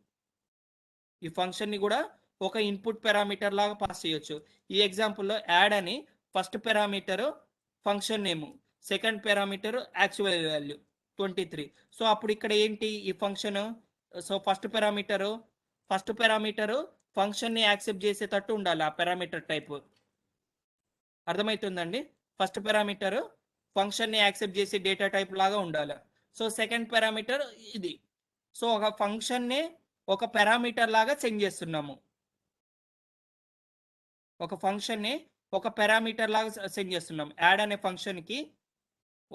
ఈ ఫంక్షన్ని కూడా ఒక ఇన్పుట్ పారామీటర్ లాగా పాస్ చేయొచ్చు. ఈ ఎగ్జాంపుల్లో యాడ్ అని first parameter function name, second parameter actual value 23. So అప్పుడు ఇక్కడ ఏంటి ఈ ఫంక్షన్? సో ఫస్ట్ పారామీటర్ ఫంక్షన్ని యాక్సెప్ట్ చేసేటట్టు ఉండాలి ఆ పారామీటర్ టైప్. అర్థమవుతుందండి? ఫస్ట్ పారామీటర్ ఫంక్షన్ని యాక్సెప్ట్ చేసే డేటా టైప్ లాగా ఉండాలి. సో సెకండ్ పారామీటర్ ఇది. సో ఒక ఫంక్షన్ని ఒక పారామీటర్ లాగా సెండ్ చేస్తున్నాము. ఒక ఫంక్షన్ని ఒక పారామీటర్ లాగా సెండ్ చేస్తున్నాము. యాడ్ అనే ఫంక్షన్కి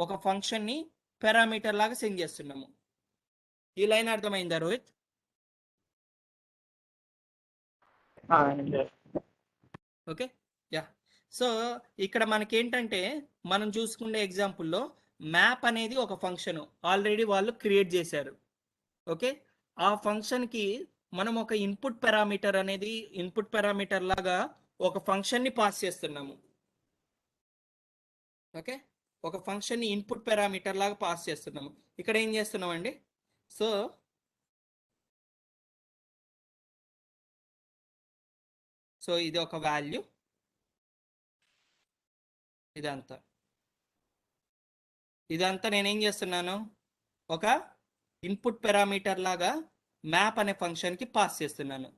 ఒక ఫంక్షన్ని పారామీటర్ లాగా సెండ్ చేస్తున్నాము. ఈ లైన్ అర్థమైందా రోహిత్? Okay, yeah. సో ఇక్కడ మనకేంటంటే మనం చూసుకునే ఎగ్జాంపుల్లో మ్యాప్ అనేది ఒక ఫంక్షన్ ఆల్రెడీ వాళ్ళు క్రియేట్ చేశారు. ఓకే, ఆ ఫంక్షన్కి మనం ఒక ఇన్పుట్ పారామీటర్ లాగా ఒక ఫంక్షన్ని పాస్ చేస్తున్నాము. ఓకే, ఒక ఫంక్షన్ని ఇన్పుట్ పారామీటర్ లాగా పాస్ చేస్తున్నాము. ఇక్కడ ఏం చేస్తున్నామండి? సో ఇది ఒక వాల్యూ, ఇదంతా నేనేం చేస్తున్నాను? ఒక ఇన్పుట్ పారామీటర్ లాగా మ్యాప్ అనే ఫంక్షన్కి పాస్ చేస్తున్నాను.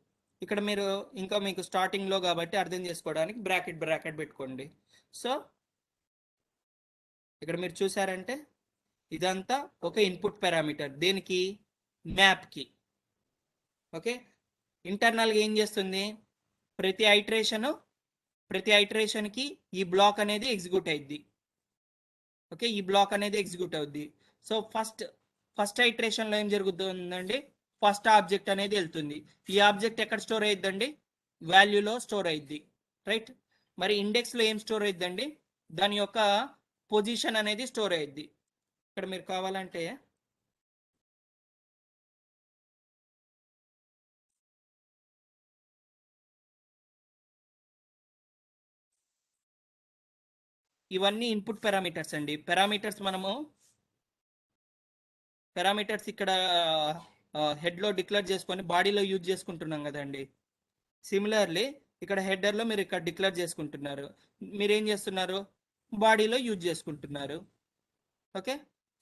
ఇక్కడ మీరు ఇంకా మీకు స్టార్టింగ్లో కాబట్టి అర్థం చేసుకోవడానికి బ్రాకెట్ పెట్టుకోండి. సో ఇక్కడ మీరు చూసారంటే ఇదంతా ఒక ఇన్పుట్ పారామీటర్. దేనికి? మ్యాప్కి. ఓకే, ఇంటర్నల్గా ఏం చేస్తుంది? ప్రతి ఐటరేషన్కి ఈ బ్లాక్ అనేది ఎగ్జిక్యూట్ అయింది. ఓకే, ఈ బ్లాక్ అనేది ఎగ్జిక్యూట్ అవుద్ది. సో ఫస్ట్ ఐటరేషన్లో ఏం జరుగుతుందండి? ఫస్ట్ ఆబ్జెక్ట్ అనేది వెళ్తుంది. ఈ ఆబ్జెక్ట్ ఎక్కడ స్టోర్ అయ్యిద్దండి? వాల్యూలో స్టోర్ అయ్యిద్ది, రైట్? మరి ఇండెక్స్లో ఏం స్టోర్ అయ్యిద్దండి? దాని యొక్క పొజిషన్ అనేది స్టోర్ అయ్యిద్ది. ఇక్కడ మీరు కావాలంటే ఇవన్నీ ఇన్పుట్ పారామీటర్స్ అండి. పారామీటర్స్ ఇక్కడ హెడ్లో డిక్లేర్ చేసుకొని బాడీలో యూజ్ చేసుకుంటున్నాం కదండి. సిమిలర్లీ ఇక్కడ హెడర్లో మీరు ఇక్కడ డిక్లేర్ చేసుకుంటున్నారు, మీరేం చేస్తున్నారు? బాడీలో యూజ్ చేసుకుంటున్నారు. ఓకే,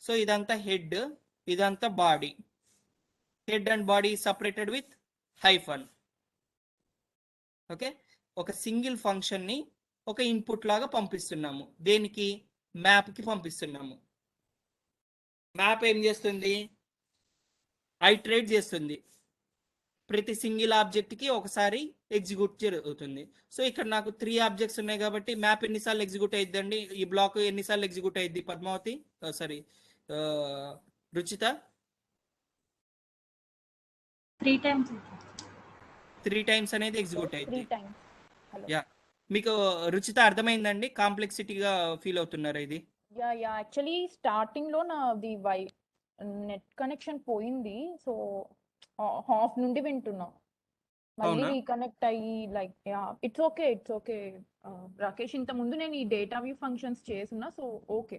సో ఇదంతా హెడ్, ఇదంతా body. Head and body separated with hyphen. Okay, ఒక సింగిల్ ఫంక్షన్ని ఒక ఇన్పుట్ లాగా పంపిస్తున్నాము. దేనికి? మ్యాప్కి పంపిస్తున్నాము. మ్యాప్ ఏం చేస్తుంది? ఐటరేట్ చేస్తుంది. ప్రతి సింగిల్ ఆబ్జెక్ట్కి ఒకసారి ఎగ్జిక్యూట్ జరుగుతుంది. సో ఇక్కడ నాకు 3 ఆబ్జెక్ట్స్ ఉన్నాయి కాబట్టి మ్యాప్ ఎన్నిసార్లు ఎగ్జిక్యూట్ అయ్యిద్దండి? ఈ బ్లాక్ ఎన్నిసార్లు ఎగ్జిక్యూట్ అయ్యిద్ది Padmavathi? Sorry Ruchitha? 3 times. 3 times అనేది ఎగ్జిక్యూట్ అయ్యిద్ది. 3 times. యా, మీకు రుచిత అర్థమైందండి? కాంప్లెక్సిటీగా ఫీల్ అవుతున్నారా ఇది? యా యాక్చువల్లీ స్టార్టింగ్లో నాది నెట్ కనెక్షన్ పోయింది. సో హాఫ్ నుండి వింటున్నా, మళ్ళీ రీకనెక్ట్ అయ్యి లైక్ ఇట్స్ ఓకే. రాకేష్, ఇంత ముందు నేను ఈ డేటా వ్యూ ఫంక్షన్స్ చేస్తున్నా, so okay,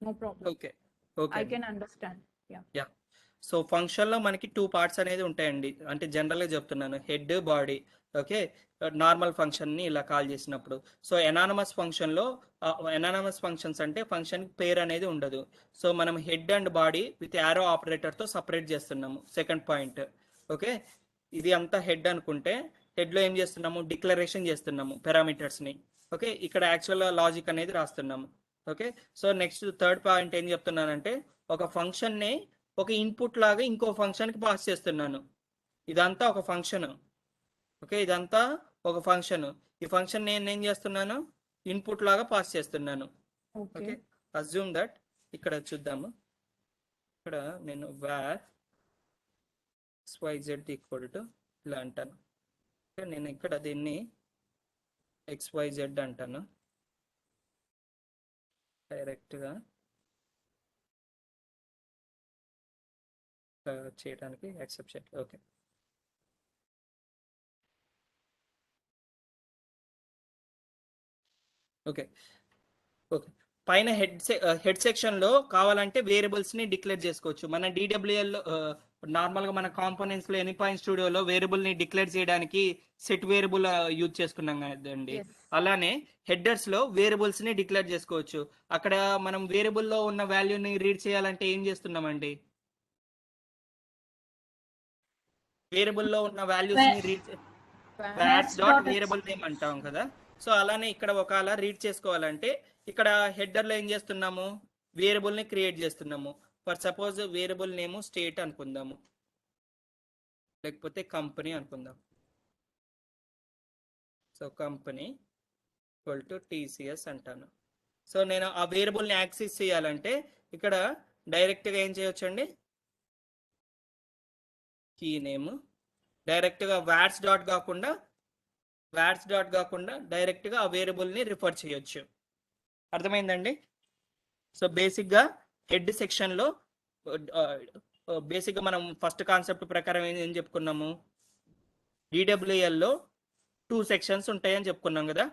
no problem. Okay, I can understand. Yeah. So ఫంక్షన్లో మనకి 2 పార్ట్స్ అనేది ఉంటాయండి. అంటే జనరల్గా చెప్తున్నాను, హెడ్, బాడీ. ఓకే, నార్మల్ ఫంక్షన్ని ఇలా కాల్ చేసినప్పుడు. సో ఎనానమస్ ఫంక్షన్స్ అంటే ఫంక్షన్ పేరు అనేది ఉండదు. సో మనం head and body with arrow ఆపరేటర్తో సపరేట్ చేస్తున్నాము. Second point. ఓకే, ఇది అంతా హెడ్ అనుకుంటే హెడ్లో ఏం చేస్తున్నాము? డిక్లరేషన్ చేస్తున్నాము పారామీటర్స్ని. ఓకే, ఇక్కడ యాక్చువల్ లాజిక్ అనేది రాస్తున్నాము. Okay, so next third point ఏం చెప్తున్నానంటే ఒక ఫంక్షన్ని ఒక ఇన్పుట్ లాగా ఇంకో ఫంక్షన్కి పాస్ చేస్తున్నాను. ఇదంతా ఒక ఫంక్షన్. ఓకే, ఇదంతా ఒక ఫంక్షన్. ఈ ఫంక్షన్ నేను ఏం చేస్తున్నాను? ఇన్పుట్ లాగా పాస్ చేస్తున్నాను. ఓకే, అజ్యూమ్ దట్ ఇక్కడ చూద్దాము. ఇక్కడ నేను var xyz ఈక్వల్ టు ఇలా అంటాను. నేను ఇక్కడ దీన్ని xyz అంటాను డైరెక్ట్గా చేయడానికి యాక్సెప్ట్ చేయాలి. ఓకే, ఓకే పైన హెడ్ సెక్షన్లో కావాలంటే వేరియబుల్స్ని డిక్లేర్ చేసుకోవచ్చు. మన నార్మల్గా మన కాంపోనెంట్స్లో ఎనీపాయింట్ స్టూడియోలో వేరియబుల్ని డిక్లేర్ చేయడానికి సెట్ వేరియబుల్ యూజ్ చేసుకున్నాం కదండి. Yes. అలానే హెడర్స్లో వేరియబుల్స్ని డిక్లేర్ చేసుకోవచ్చు. అక్కడ మనం వేరియబుల్లో ఉన్న వాల్యూని రీడ్ చేయాలంటే ఏం చేస్తున్నామండి? వేరియబుల్లో ఉన్న వాల్యూస్ని read what's dot variable name అంటాం కదా. సో అలానే ఇక్కడ ఒకవేళ రీడ్ చేసుకోవాలంటే ఇక్కడ హెడర్లో ఏం చేస్తున్నాము? వేరియబుల్ని క్రియేట్ చేస్తున్నాము. For suppose variable name state అనుకుందాము, లేకపోతే కంపెనీ అనుకుందాం. So company equal to TCS అంటాను. సో నేను ఆ వేరియబుల్ని యాక్సెస్ చేయాలంటే ఇక్కడ డైరెక్ట్గా ఏం చేయొచ్చు అండి? కీ నేమ్ డైరెక్ట్గా వాట్స్ డాట్ కాకుండా డైరెక్ట్గా ఆ వేరియబుల్ని రిఫర్ చేయొచ్చు. అర్థమైందండి? సో బేసిక్గా హెడ్ సెక్షన్లో బేసిక్గా మనం ఫస్ట్ కాన్సెప్ట్ ప్రకారం ఏం చెప్పుకున్నాము? డిడబ్ల్యూఎల్లో 2 సెక్షన్స్ ఉంటాయని చెప్పుకున్నాం కదా.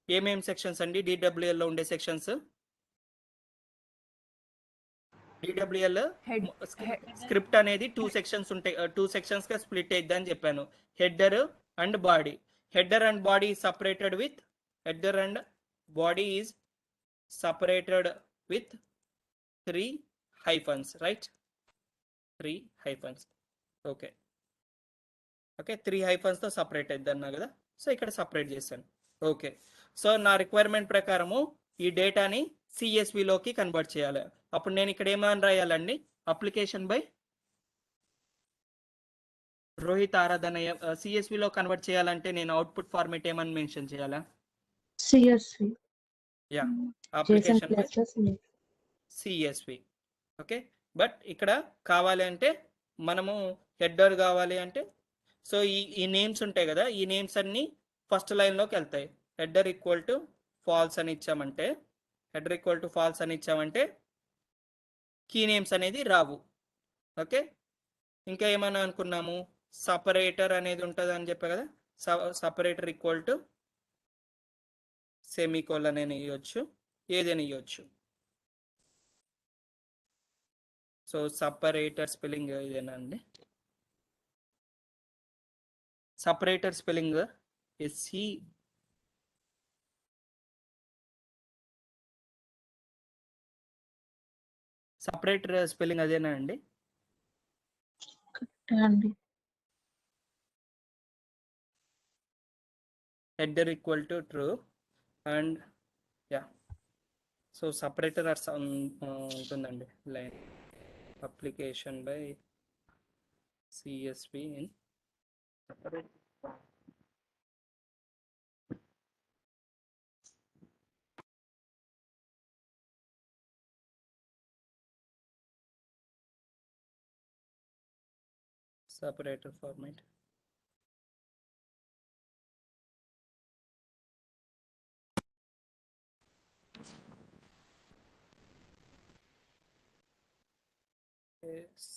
ఏమేం సెక్షన్స్ అండి డిడబ్ల్యూఎల్లో ఉండే సెక్షన్స్? డిడబ్ల్యూఎల్ స్క్రిప్ట్ అనేది 2 సెక్షన్స్ ఉంటాయి, 2 సెక్షన్స్గా స్ప్లిట్ అయ్యిద్ది అని చెప్పాను. Header and body. Header and body separated with header and body is separated with 3 hyphens, right? 3 hyphens. Okay, 3 hyphens తో సపరేట్ అయింది అన్నా కదా. సో ఇక్కడ సపరేట్ చేశాను. ఓకే, సో నా రిక్వైర్మెంట్ ప్రకారము ఈ డేటాని సిఎస్విలోకి కన్వర్ట్ చేయాలి. అప్పుడు నేను ఇక్కడ ఏమని రాయాలండి? అప్లికేషన్ బై రోహిత్ ఆరాధన. సిఎస్విలో కన్వర్ట్ చేయాలంటే నేను అవుట్పుట్ ఫార్మేట్ ఏమని మెన్షన్ చేయాలా? CSV. Yeah, JSON application by plus CSV. Okay, but ఇక్కడ కావాలి అంటే మనము హెడర్ కావాలి అంటే సో ఈ నేమ్స్ ఉంటాయి కదా, ఈ నేమ్స్ అన్ని ఫస్ట్ లైన్లోకి వెళ్తాయి. హెడర్ ఈక్వల్ టు ఫాల్స్ అని ఇచ్చామంటే కీ నేమ్స్ అనేది రావు. ఓకే, ఇంకా ఏమైనా అనుకున్నాము? సపరేటర్ అనేది ఉంటుంది అని చెప్పా కదా. సపరేటర్ ఈక్వల్ టు సెమీకోలన్ అని ఇవ్వచ్చు, ఏదైనా ఇవ్వచ్చు. సో సపరేటర్ స్పెల్లింగ్ ఇదేనా అండి? సపరేటర్ స్పెల్లింగ్ ఎస్సి సపరేటర్ స్పెల్లింగ్ అదేనా అండి? అండి. Header equal to true and yeah, so separator ఉంటుందండి line. Application by CSV in separator format.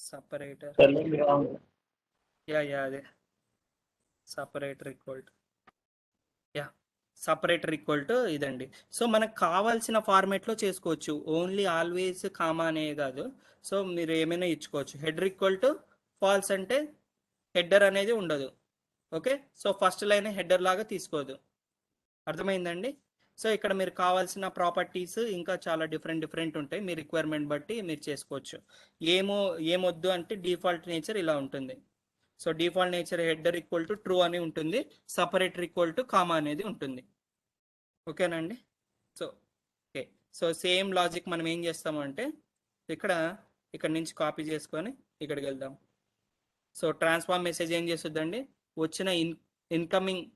Separator. Yeah, అదే separator equal to separator equal to ఇదండి. సో మనకు కావాల్సిన ఫార్మేట్లో చేసుకోవచ్చు. ఓన్లీ ఆల్వేస్ కామా అనే కాదు. సో మీరు ఏమైనా ఇచ్చుకోవచ్చు. హెడర్ ఈక్వల్ టు ఫాల్స్ అంటే హెడర్ అనేది ఉండదు. Okay, so first line header లాగా తీసుకోదు. అర్థమైందండి? సో ఇక్కడ మీరు కావాల్సిన ప్రాపర్టీస్ ఇంకా చాలా డిఫరెంట్ ఉంటాయి. మీ రిక్వైర్మెంట్ బట్టి మీరు చేసుకోవచ్చు. ఏమొద్దు అంటే డిఫాల్ట్ నేచర్ ఇలా ఉంటుంది. So default nature header equal to true అని ఉంటుంది, సపరేటర్ ఈక్వల్ టు కామా అనేది ఉంటుంది. ఓకేనండి? ఓకే, సో సేమ్ లాజిక్ మనం ఏం చేస్తామంటే ఇక్కడ నుంచి కాపీ చేసుకొని ఇక్కడికి వెళ్దాం. సో ట్రాన్స్ఫార్మ్ మెసేజ్ ఏం చేస్తుందండి? వచ్చిన ఇన్కమింగ్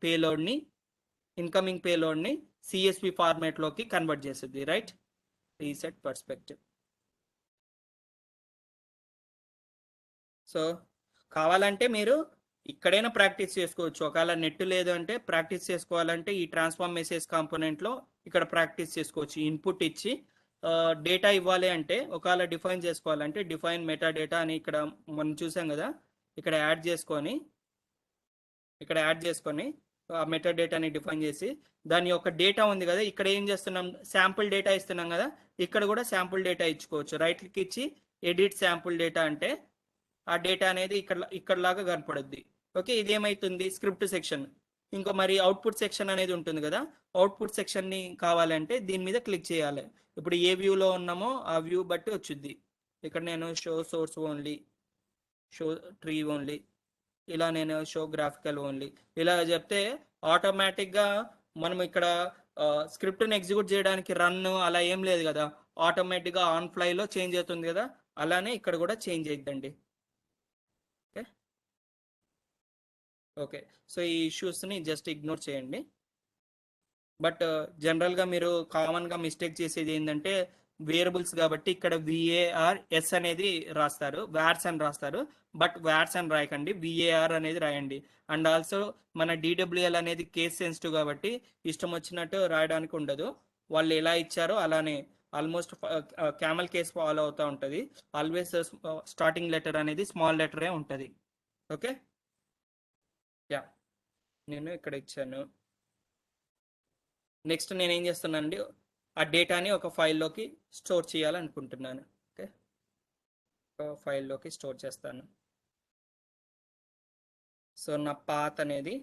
పేలోడ్ని సిఎస్వి ఫార్మాట్లోకి కన్వర్ట్ చేస్తుంది. Right, reset perspective. సో కావాలంటే మీరు ఇక్కడైనా ప్రాక్టీస్ చేసుకోవచ్చు. ఒకవేళ నెట్ లేదు అంటే ప్రాక్టీస్ చేసుకోవాలంటే ఈ ట్రాన్స్ఫార్మ్ మెసేజ్ కాంపోనెంట్లో ఇక్కడ ప్రాక్టీస్ చేసుకోవచ్చు. ఇన్పుట్ ఇచ్చి డేటా ఇవ్వాలి అంటే ఒకవేళ డిఫైన్ చేసుకోవాలంటే డిఫైన్ మెటా డేటా అని ఇక్కడ మనం చూసాం కదా, ఇక్కడ యాడ్ చేసుకొని ఆ మెటా డేటాని డిఫైన్ చేసి దాని యొక్క డేటా ఉంది కదా, ఇక్కడ ఏం చేస్తున్నాం? శాంపుల్ డేటా ఇస్తున్నాం కదా, ఇక్కడ కూడా శాంపుల్ డేటా ఇచ్చుకోవచ్చు. రైట్ క్లిక్ ఇచ్చి ఎడిట్ శాంపుల్ డేటా అంటే ఆ డేటా అనేది ఇక్కడలాగా కనపడుద్ది. ఓకే, ఇదేమైతుంది స్క్రిప్ట్ సెక్షన్. ఇంకా మరి అవుట్పుట్ సెక్షన్ అనేది ఉంటుంది కదా, అవుట్పుట్ సెక్షన్ని కావాలంటే దీని మీద క్లిక్ చేయాలి. ఇప్పుడు ఏ వ్యూలో ఉన్నామో ఆ వ్యూ బట్టి వచ్చుద్ది. ఇక్కడ నేను show source only, show tree only, ఇలా నేను షో గ్రాఫికల్ ఓన్లీ ఇలా చెప్తే ఆటోమేటిక్గా మనం ఇక్కడ స్క్రిప్ట్ని ఎగ్జిక్యూట్ చేయడానికి రన్ అలా ఏం లేదు కదా, ఆటోమేటిక్గా ఆన్ ఫ్లైలో చేంజ్ అవుతుంది కదా, అలానే ఇక్కడ కూడా చేంజ్ అయిద్దండి. ఓకే ఓకే, సో ఈ ఇష్యూస్ని జస్ట్ ఇగ్నోర్ చేయండి. బట్ జనరల్గా మీరు కామన్గా మిస్టేక్ చేసేది ఏంటంటే వేరియబుల్స్ కాబట్టి ఇక్కడ VARS అనేది రాస్తారు, వ్యార్స్ అని రాస్తారు. బట్ వ్యార్స్ అని రాయకండి, VAR అనేది రాయండి. అండ్ ఆల్సో మన DWL అనేది కేస్ సెన్సిటివ్ కాబట్టి ఇష్టం వచ్చినట్టు రాయడానికి ఉండదు. వాళ్ళు ఎలా ఇచ్చారో అలానే ఆల్మోస్ట్ క్యామల్ కేస్ ఫాలో అవుతూ ఉంటుంది. ఆల్వేస్ స్టార్టింగ్ లెటర్ అనేది స్మాల్ లెటరే ఉంటుంది. ఓకే, యా నేను ఇక్కడ ఇచ్చాను. నెక్స్ట్ నేను ఏం చేస్తున్నానండి, ఆ డేటాని ఒక ఫైల్లోకి స్టోర్ చేయాలనుకుంటున్నాను. ఓకే, ఒక ఫైల్లోకి స్టోర్ చేస్తాను. సో నా పాత్ అనేది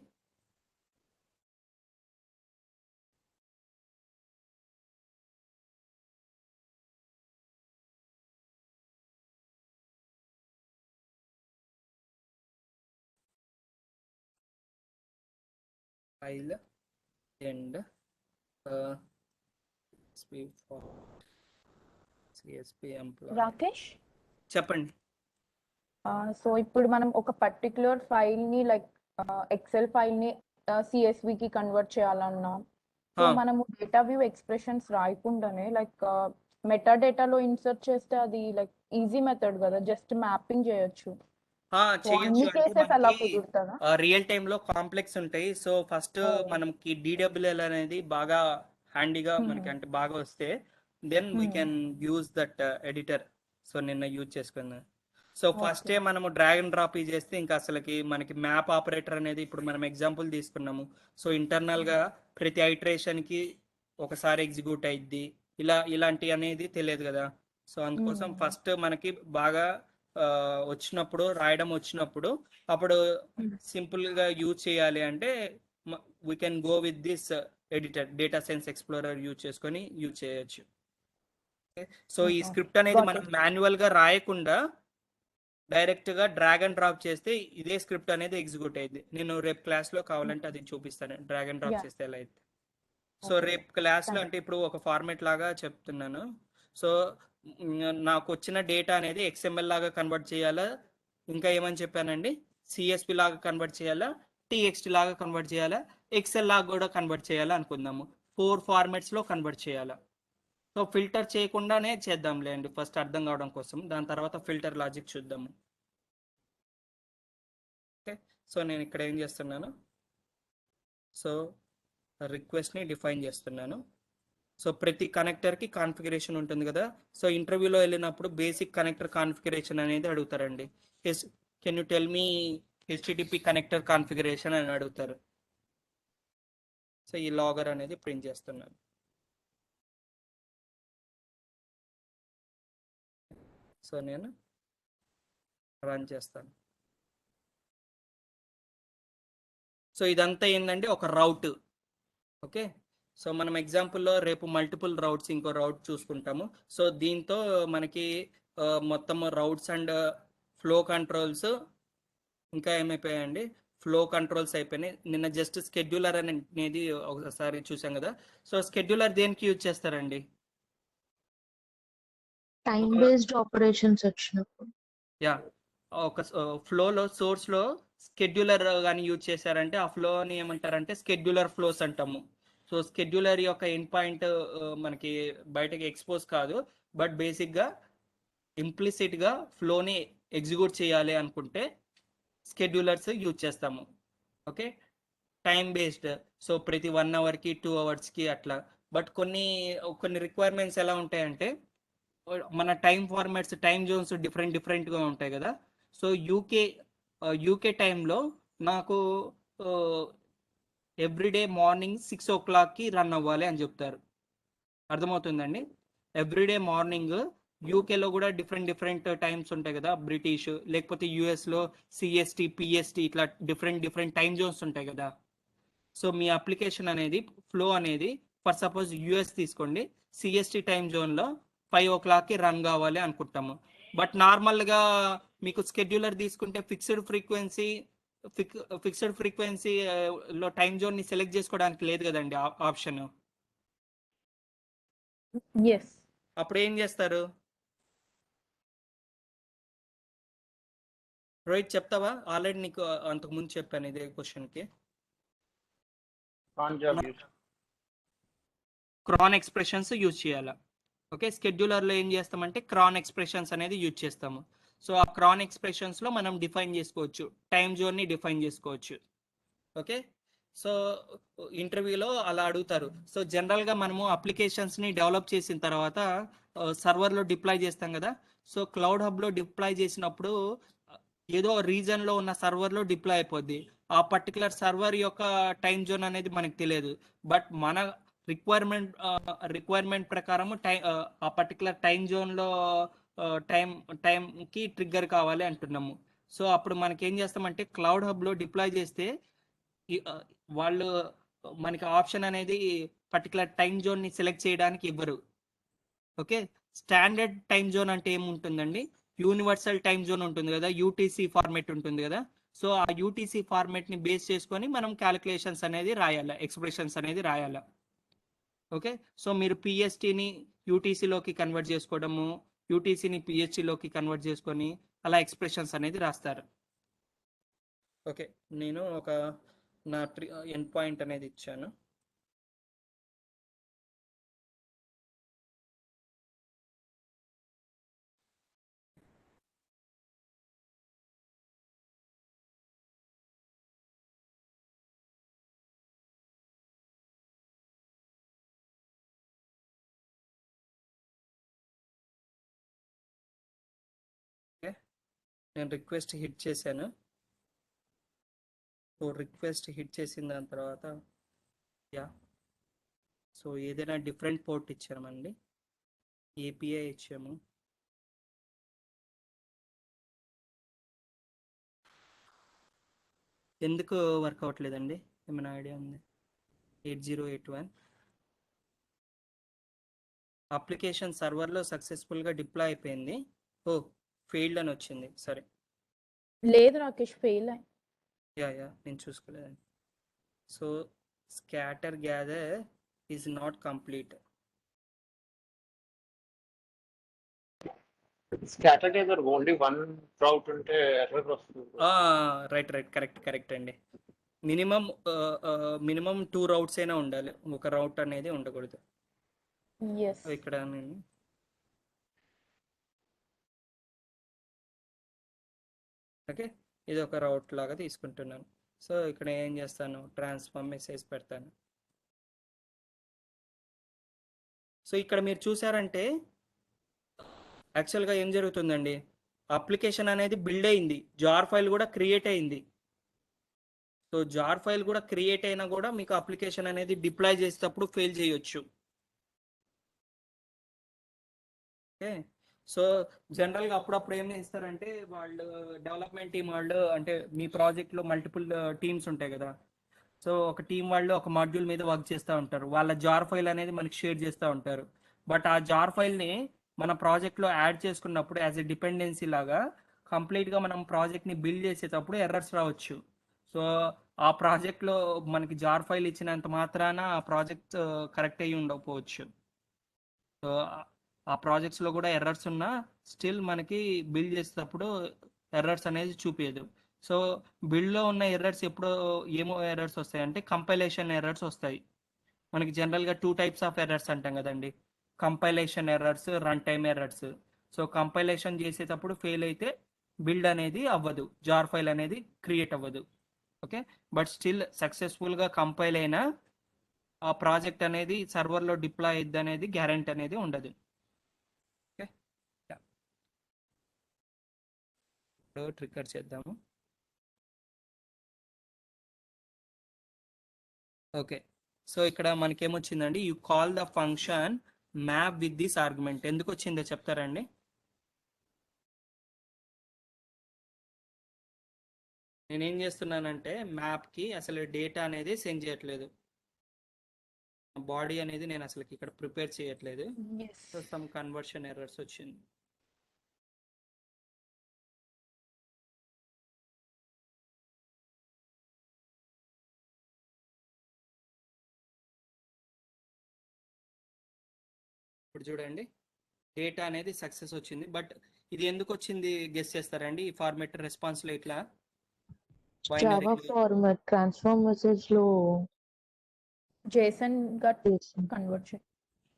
file and CSP employee. Rakesh, చెప్పండి. సో ఇప్పుడు మనం ఒక పర్టిక్యులర్ ఫైల్ని లైక్ ఎక్సెల్ ఫైల్ని CSVకి కన్వర్ట్ చేయాలన్నా, సో మనము డేటా వ్యూ ఎక్స్ప్రెషన్స్ రాయకుండానే లైక్ మెటా డేటాలో ఇన్సర్ట్ చేస్తే అది లైక్ ఈజీ మెథడ్ కదా, జస్ట్ మ్యాపింగ్ చేయొచ్చు. చేయొచ్చు అంటే కేసెస్ అలా మనకి కుదురుతుందా? రియల్ టైంలో కాంప్లెక్స్ ఉంటాయి. సో ఫస్ట్ మనకి DWL అనేది బాగా హ్యాండీగా మనకి అంటే బాగా వస్తే then we can use that editor. So నిన్న యూజ్ చేసుకున్నాను. సో ఫస్టే మనము డ్రాగ్ అండ్ డ్రాప్ చేస్తే ఇంకా అసలుకి మనకి మ్యాప్ ఆపరేటర్ అనేది ఇప్పుడు మనం ఎగ్జాంపుల్ తీసుకున్నాము. సో ఇంటర్నల్గా ప్రతి ఐటరేషన్కి ఒకసారి ఎగ్జిక్యూట్ అయింది, ఇలాంటి అనేది తెలియదు కదా. సో అందుకోసం ఫస్ట్ మనకి బాగా వచ్చినప్పుడు రాయడం వచ్చినప్పుడు అప్పుడు సింపుల్గా యూజ్ చేయాలి అంటే we can go with this editor, data science explorer use చేసుకొని యూజ్ చేయొచ్చు. సో ఈ స్క్రిప్ట్ అనేది మనం మాన్యువల్గా రాయకుండా డైరెక్ట్గా డ్రాగ్ అండ్ డ్రాప్ చేస్తే ఇదే స్క్రిప్ట్ అనేది ఎగ్జిక్యూట్ అయింది. నేను రేపు క్లాస్లో కావాలంటే అది చూపిస్తాను, డ్రాగ్ అండ్ డ్రాప్ చేస్తే ఎలా అయితే. సో రేపు క్లాస్లో అంటే ఇప్పుడు ఒక ఫార్మేట్ లాగా చెప్తున్నాను. సో నాకు వచ్చిన డేటా అనేది XML లాగా కన్వర్ట్ చేయాలా, ఇంకా ఏమని చెప్పానండి, CSV లాగా కన్వర్ట్ చేయాలా, TXT లాగా కన్వర్ట్ చేయాలా, ఎక్సెల్ లాగా కూడా కన్వర్ట్ చేయాలా అనుకుందాము. 4 ఫార్మాట్స్లో కన్వర్ట్ చేయాలా. సో ఫిల్టర్ చేయకుండానే చేద్దాంలే అండి ఫస్ట్ అర్థం కావడం కోసం, దాని తర్వాత ఫిల్టర్ లాజిక్ చూద్దాము. ఓకే, సో నేను ఇక్కడ ఏం చేస్తున్నాను, సో రిక్వెస్ట్ని డిఫైన్ చేస్తున్నాను. సో ప్రతి కనెక్టర్కి కాన్ఫిగరేషన్ ఉంటుంది కదా. సో ఇంటర్వ్యూలో వెళ్ళినప్పుడు బేసిక్ కనెక్టర్ కాన్ఫిగరేషన్ అనేది అడుగుతారండి. Can you tell me HTTP connector configuration అని అడుగుతారు. సో ఈ లాగర్ అనేది ప్రింట్ చేస్తున్నాను. సో నేను రన్ చేస్తాను. సో ఇదంతా ఏంటంటే ఒక రౌట్. ఓకే, సో మనం ఎగ్జాంపుల్లో రేపు మల్టిపుల్ రౌట్స్ ఇంకో రౌట్ చూసుకుంటాము. సో దీంతో మనకి మొత్తం రౌట్స్ అండ్ ఫ్లో కంట్రోల్స్ ఇంకా ఏమైపోయాయండి, ఫ్లో కంట్రోల్స్ అయిపోయినాయి. నిన్న జస్ట్ స్కెడ్యూలర్ అనేది ఒకసారి చూసాం కదా. సో స్కెడ్యూలర్ దేనికి యూజ్ చేస్తారండి, టైం బేస్డ్ ఆపరేషన్స్ వచ్చినప్పుడు. యా, ఒక ఫ్లోలో సోర్స్లో స్కెడ్యూలర్ కానీ యూజ్ చేశారంటే ఆ ఫ్లోని ఏమంటారంటే స్కెడ్యూలర్ ఫ్లోస్ అంటాము. సో స్కెడ్యూలర్ యొక్క ఎండ్ పాయింట్ మనకి బయటకి ఎక్స్పోజ్ కాదు, బట్ బేసిక్గా ఇంప్లిసిట్గా ఫ్లోని ఎగ్జిక్యూట్ చేయాలి అనుకుంటే స్కెడ్యూలర్స్ యూజ్ చేస్తాము. ఓకే, టైం బేస్డ్, సో ప్రతి 1 అవర్కి 2 అవర్స్కి అట్లా. బట్ కొన్ని రిక్వైర్మెంట్స్ ఎలా ఉంటాయంటే మన టైం ఫార్మాట్స్ టైం జోన్స్ డిఫరెంట్గా ఉంటాయి కదా. సో యూకే టైంలో నాకు ఎవ్రీడే మార్నింగ్ 6 o'clockకి రన్ అవ్వాలి అని చెప్తారు. అర్థమవుతుందండి, ఎవ్రీడే మార్నింగ్ యూకేలో కూడా డిఫరెంట్ టైమ్స్ ఉంటాయి కదా, బ్రిటిష్ లేకపోతే యుఎస్లో సిఎస్టి పిఎస్టి ఇట్లా డిఫరెంట్ టైం జోన్స్ ఉంటాయి కదా. సో మీ అప్లికేషన్ అనేది ఫ్లో అనేది ఫర్ సపోజ్ యుఎస్ తీసుకోండి, సిఎస్టి టైం జోన్లో 5 o'clockకి రన్ కావాలి అనుకుంటాము. బట్ నార్మల్గా మీకు స్కెడ్యూలర్ తీసుకుంటే ఫిక్స్డ్ ఫ్రీక్వెన్సీ లో టైం జోన్ని సెలెక్ట్ చేసుకోవడానికి లేదు కదండి ఆప్షన్. ఎస్. అప్పుడు ఏం చేస్తారు? రోహిత్ చెప్తావా? ఆల్రెడీ నీకు అంతకు ముందు చెప్పాను ఇదే క్వశ్చన్కి. క్రాన్ ఎక్స్ప్రెషన్స్ యూజ్ చేయాలా? ఓకే, స్కెడ్యూలర్లో ఏం చేస్తామంటే క్రాన్ ఎక్స్ప్రెషన్స్ అనేది యూజ్ చేస్తాము. సో ఆ క్రాన్ ఎక్స్ప్రెషన్స్లో మనం డిఫైన్ చేసుకోవచ్చు, టైం జోన్ని డిఫైన్ చేసుకోవచ్చు. ఓకే, సో ఇంటర్వ్యూలో అలా అడుగుతారు. సో జనరల్గా మనము అప్లికేషన్స్ని డెవలప్ చేసిన తర్వాత సర్వర్లో డిప్లాయ్ చేస్తాం కదా. సో క్లౌడ్ హబ్లో డిప్లాయ్ చేసినప్పుడు ఏదో రీజన్లో ఉన్న సర్వర్లో డిప్లాయ్ అయిపోద్ది. ఆ పర్టికులర్ సర్వర్ యొక్క టైం జోన్ అనేది మనకు తెలియదు. బట్ మన రిక్వైర్మెంట్ ప్రకారము ఆ పర్టికులర్ టైం జోన్లో టైంకి ట్రిగ్గర్ కావాలి అంటున్నాము. సో అప్పుడు మనకి ఏం చేస్తామంటే క్లౌడ్ హబ్లో డిప్లాయ్ చేస్తే వాళ్ళు మనకి ఆప్షన్ అనేది పర్టికులర్ టైం జోన్ని సెలెక్ట్ చేయడానికి ఇవ్వరు. ఓకే, స్టాండర్డ్ టైం జోన్ అంటే ఏముంటుందండి? యూనివర్సల్ టైం జోన్ ఉంటుంది కదా, యూటీసీ ఫార్మేట్ ఉంటుంది కదా. సో ఆ యూటీసీ ఫార్మేట్ని బేస్ చేసుకొని మనం క్యాలిక్యులేషన్స్ అనేది రాయాలి, ఎక్స్ప్రెషన్స్ అనేది రాయాలి. ఓకే, సో మీరు పిఎస్టీని యూటీసీలోకి కన్వర్ట్ చేసుకోవడము, యూటీసీని పిహెచ్లోకి కన్వర్ట్ చేసుకొని అలా ఎక్స్ప్రెషన్స్ అనేది రాస్తారు. ఓకే, నేను నా ఎండ్ పాయింట్ అనేది ఇచ్చాను. నేను రిక్వెస్ట్ హిట్ చేశాను. సో రిక్వెస్ట్ హిట్ చేసిన దాని తర్వాత సో ఏదైనా డిఫరెంట్ పోర్ట్ ఇచ్చామండి, ఏపీఐ ఇచ్చాము. ఎందుకు వర్క్ అవ్వట్లేదండి? ఏమైనా ఐడియా ఉంది? 8081 అప్లికేషన్ సర్వర్లో సక్సెస్ఫుల్గా డిప్లాయ్ అయిపోయింది. ఓ ఫెయిల్డ్ అని వచ్చింది. సరే, లేదు రాకేష్, ఫెయిల్ అయ్యి. నేను చూసుకోలేదండి. So scatter gather is not complete. Scatter gather only one route ఉంటే ఎర్రర్ వస్తుంది. రైట్ కరెక్ట్ అండి. మినిమం 2 రౌట్స్ అయినా ఉండాలి, ఒక రౌట్ అనేది ఉండకూడదు. ఎస్. ఇక్కడ నేను ఓకే, ఇది ఒక రౌట్ లాగా తీసుకుంటున్నాను. సో ఇక్కడ ఏం చేస్తాను, ట్రాన్స్ఫార్మ్ మెసేజ్ పెడతాను. సో ఇక్కడ మీరు చూసారంటే యాక్చువల్గా ఏం జరుగుతుందండి, అప్లికేషన్ అనేది బిల్డ్ అయింది, జార్ ఫైల్ కూడా క్రియేట్ అయింది. సో జార్ ఫైల్ కూడా క్రియేట్ అయినా కూడా మీకు అప్లికేషన్ అనేది డిప్లాయ్ చేసేటప్పుడు ఫెయిల్ చేయొచ్చు. ఓకే, సో జనరల్గా అప్పుడప్పుడు ఏం చేస్తారంటే వాళ్ళు డెవలప్మెంట్ టీం వాళ్ళు, అంటే మీ ప్రాజెక్ట్లో మల్టిపుల్ టీమ్స్ ఉంటాయి కదా. సో ఒక టీం వాళ్ళు ఒక మాడ్యూల్ మీద వర్క్ చేస్తూ ఉంటారు, వాళ్ళ జార్ ఫైల్ అనేది మనకి షేర్ చేస్తూ ఉంటారు. బట్ ఆ జార్ ఫైల్ని మన ప్రాజెక్ట్లో యాడ్ చేసుకున్నప్పుడు యాజ్ ఎ డిపెండెన్సీ లాగా కంప్లీట్గా మనం ప్రాజెక్ట్ని బిల్డ్ చేసేటప్పుడు ఎర్రర్స్ రావచ్చు. సో ఆ ప్రాజెక్ట్లో మనకి జార్ ఫైల్ ఇచ్చినంత మాత్రాన ఆ ప్రాజెక్ట్ కరెక్ట్ అయ్యి ఉండకపోవచ్చు. సో ఆ ప్రాజెక్ట్స్లో కూడా ఎర్రర్స్ ఉన్నా స్టిల్ మనకి బిల్డ్ చేసేటప్పుడు ఎర్రర్స్ అనేది చూపించదు. సో బిల్డ్లో ఉన్న ఎర్రర్స్ ఎప్పుడో ఏమో ఎర్రర్స్ వస్తాయి అంటే కంపైలేషన్ ఎర్రర్స్ వస్తాయి. మనకి జనరల్గా 2 types ఆఫ్ ఎర్రర్స్ అంటాం కదండి, compilation errors, run time errors. So compilation చేసేటప్పుడు ఫెయిల్ అయితే బిల్డ్ అనేది అవ్వదు, జార్ ఫైల్ అనేది క్రియేట్ అవ్వదు. ఓకే, బట్ స్టిల్ సక్సెస్ఫుల్గా కంపైల్ అయినా ఆ ప్రాజెక్ట్ అనేది సర్వర్లో డిప్లాయ్ అయ్యిద్ది అనేది గ్యారెంటీ అనేది ఉండదు. ఓకే, ఇప్పుడు ట్రిగ్గర్ చేద్దాము. ఓకే, సో ఇక్కడ మనకేమొచ్చిందండి, you call the function map with this argument ఎందుకు వచ్చిందో చెప్తారండి? నేనేం చేస్తున్నానంటే మ్యాప్కి అసలు డేటా అనేది సెండ్ చేయట్లేదు, బాడీ అనేది నేను అసలు ఇక్కడ ప్రిపేర్ చేయట్లేదు. Yes so some conversion errors వచ్చింది. ఇప్పుడు చూడండి డేటా అనేది సక్సెస్ వచ్చింది, బట్ ఇది ఎందుకు వచ్చింది గెస్ చేస్తారండి? ఈ ఫార్మెట్ రెస్పాన్స్లో ఇట్లా binary Java format transform message లో జేసన్ గా చేసాం. కన్వర్ట్ చేయి.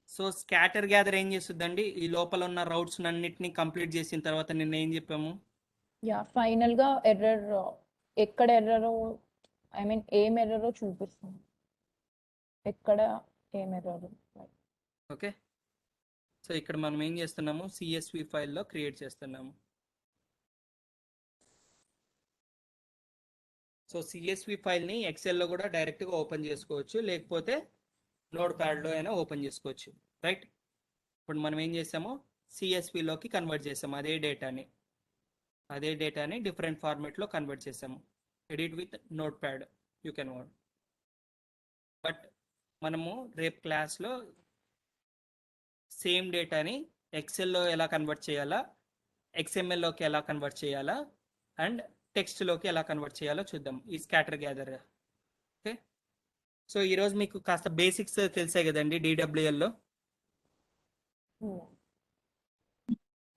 సో స్కాటర్ గ్యాదర్ ఏం చేస్తుందండి? ఈ లోపల ఉన్న రౌట్స్ అన్నిటిని కంప్లీట్ చేసిన తర్వాత నిన్న ఏం చెప్పాము? యా ఫైనల్ గా ఎర్రర్ ఎక్కడ ఎర్రరో ఐ మీన్ ఏం ఎర్రరో చూపిస్తుంది, ఎక్కడ ఏం ఎర్రర్. ఓకే, సో ఇక్కడ మనం ఏం చేస్తున్నాము, సిఎస్వి ఫైల్లో క్రియేట్ చేస్తున్నాము. సో సిఎస్వి ఫైల్ని ఎక్సెల్లో కూడా డైరెక్ట్గా ఓపెన్ చేసుకోవచ్చు, లేకపోతే నోట్ ప్యాడ్లో అయినా ఓపెన్ చేసుకోవచ్చు, రైట్? ఇప్పుడు మనం ఏం చేసాము, సిఎస్విలోకి కన్వర్ట్ చేసాము అదే డేటాని డిఫరెంట్ ఫార్మెట్లో కన్వర్ట్ చేసాము. Edit with note pad you can what. But మనము రేపు క్లాస్లో సేమ్ డేటాని ఎక్సెల్లో ఎలా కన్వర్ట్ చేయాలా, XMLలోకి ఎలా కన్వర్ట్ చేయాలా, అండ్ టెక్స్ట్లోకి ఎలా కన్వర్ట్ చేయాలో చూద్దాం ఈ స్కాటర్ గ్యాదర్. ఓకే, సో ఈరోజు మీకు కాస్త బేసిక్స్ తెలిసాయి కదండి DWLలో.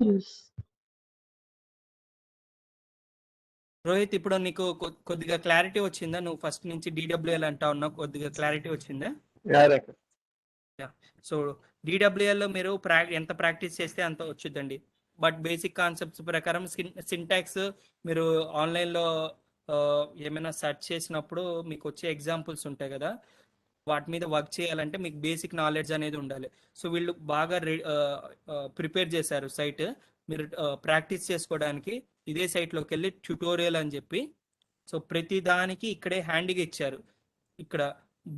Yes. రోహిత్, ఇప్పుడు నీకు కొద్దిగా క్లారిటీ వచ్చిందా? నువ్వు ఫస్ట్ నుంచి DWL అంటా ఉన్నావు, కొద్దిగా క్లారిటీ వచ్చిందా? సో DWLలో మీరు ఎంత ప్రాక్టీస్ చేస్తే అంత వచ్చిందండి. బట్ బేసిక్ కాన్సెప్ట్స్ ప్రకారం సింటాక్స్ మీరు ఆన్లైన్లో ఏమైనా సెర్చ్ చేసినప్పుడు మీకు వచ్చే ఎగ్జాంపుల్స్ ఉంటాయి కదా, వాటి మీద వర్క్ చేయాలంటే మీకు బేసిక్ నాలెడ్జ్ అనేది ఉండాలి. సో వీళ్ళు బాగా ప్రిపేర్ చేశారు సైట్. మీరు ప్రాక్టీస్ చేసుకోవడానికి ఇదే సైట్లోకి వెళ్ళి ట్యుటోరియల్ అని చెప్పి, సో ప్రతి దానికి ఇక్కడే హ్యాండీగా ఇచ్చారు. ఇక్కడ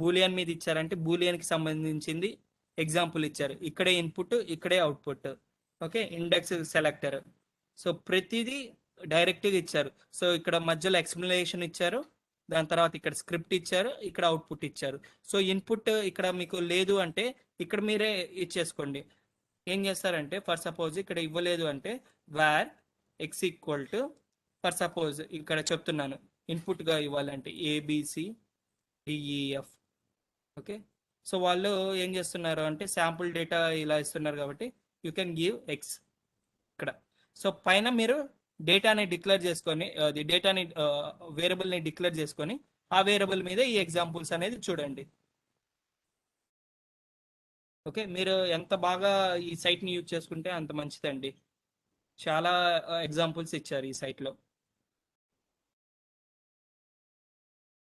బూలియన్ మీద ఇచ్చారంటే బూలియన్కి సంబంధించింది ఎగ్జాంపుల్ ఇచ్చారు, ఇక్కడే ఇన్పుట్ ఇక్కడే output. Okay, index selector. So ప్రతిదీ డైరెక్ట్గా ఇచ్చారు. సో ఇక్కడ మధ్యలో ఎక్స్ప్లెనేషన్ ఇచ్చారు, దాని తర్వాత ఇక్కడ స్క్రిప్ట్ ఇచ్చారు, ఇక్కడ అవుట్పుట్ ఇచ్చారు. సో ఇన్పుట్ ఇక్కడ మీకు లేదు అంటే ఇక్కడ మీరే ఇచ్చేసుకోండి. ఏం చేస్తారంటే ఫర్ సపోజ్ ఇక్కడ ఇవ్వలేదు అంటే where X equal to, for suppose ఇక్కడ చెప్తున్నాను ఇన్పుట్గా ఇవ్వాలంటే ABCDEF. ఓకే, సో వాళ్ళు ఏం చేస్తున్నారు అంటే శాంపుల్ డేటా ఇలా ఇస్తున్నారు కాబట్టి యూ కెన్ గివ్ ఎక్స్ ఇక్కడ. సో పైన మీరు డేటాని డిక్లేర్ చేసుకొని, అది డేటాని వేరియబుల్ని డిక్లేర్ చేసుకొని ఆ వేరియబుల్ మీద ఈ ఎగ్జాంపుల్స్ అనేది చూడండి. ఓకే, మీరు ఎంత బాగా ఈ సైట్ని యూజ్ చేసుకుంటే అంత మంచిదండి. చాలా ఎగ్జాంపుల్స్ ఇచ్చారు ఈ సైట్లో.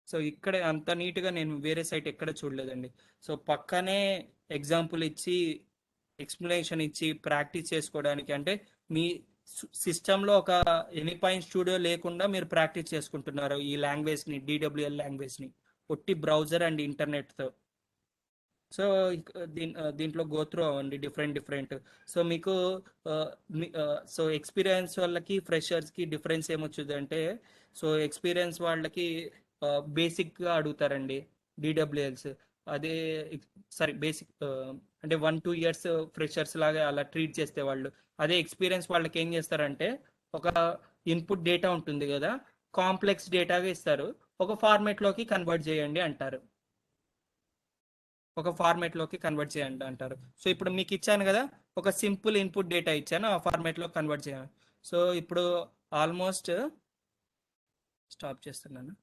సో ఇక్కడ అంత నీట్గా నేను వేరే సైట్ ఎక్కడ చూడలేదండి. సో పక్కనే ఎగ్జాంపుల్ ఇచ్చి ఎక్స్ప్లెనేషన్ ఇచ్చి ప్రాక్టీస్ చేసుకోవడానికి, అంటే మీ సిస్టంలో ఒక ఎనీపాయింట్ స్టూడియో లేకుండా మీరు ప్రాక్టీస్ చేసుకుంటున్నారు ఈ లాంగ్వేజ్ని, DWL లాంగ్వేజ్ని, ఒట్టి బ్రౌజర్ అండ్ ఇంటర్నెట్తో. సో దీంట్లో గోత్రూ అవ్వండి డిఫరెంట్. సో మీకు సో ఎక్స్పీరియన్స్ వాళ్ళకి ఫ్రెషర్స్కి డిఫరెన్స్ ఏమొచ్చుదంటే, సో ఎక్స్పీరియన్స్ వాళ్ళకి బేసిక్గా అడుగుతారండి DWLs. అదే సారీ బేసిక్ అంటే 1-2 years ఫ్రెషర్స్ లాగా అలా ట్రీట్ చేస్తే వాళ్ళు, అదే ఎక్స్పీరియన్స్ వాళ్ళకి ఏం చేస్తారంటే ఒక ఇన్పుట్ డేటా ఉంటుంది కదా, కాంప్లెక్స్ డేటాగా ఇస్తారు, ఒక ఫార్మేట్లోకి కన్వర్ట్ చేయండి అంటారు. అంటారు. సో ఇప్పుడు మీకు ఇచ్చాను కదా, ఒక సింపుల్ ఇన్పుట్ డేటా ఇచ్చాను, ఆ ఫార్మేట్లో కన్వర్ట్ చేయాలి. సో ఇప్పుడు ఆల్మోస్ట్ స్టాప్ చేస్తున్నాను.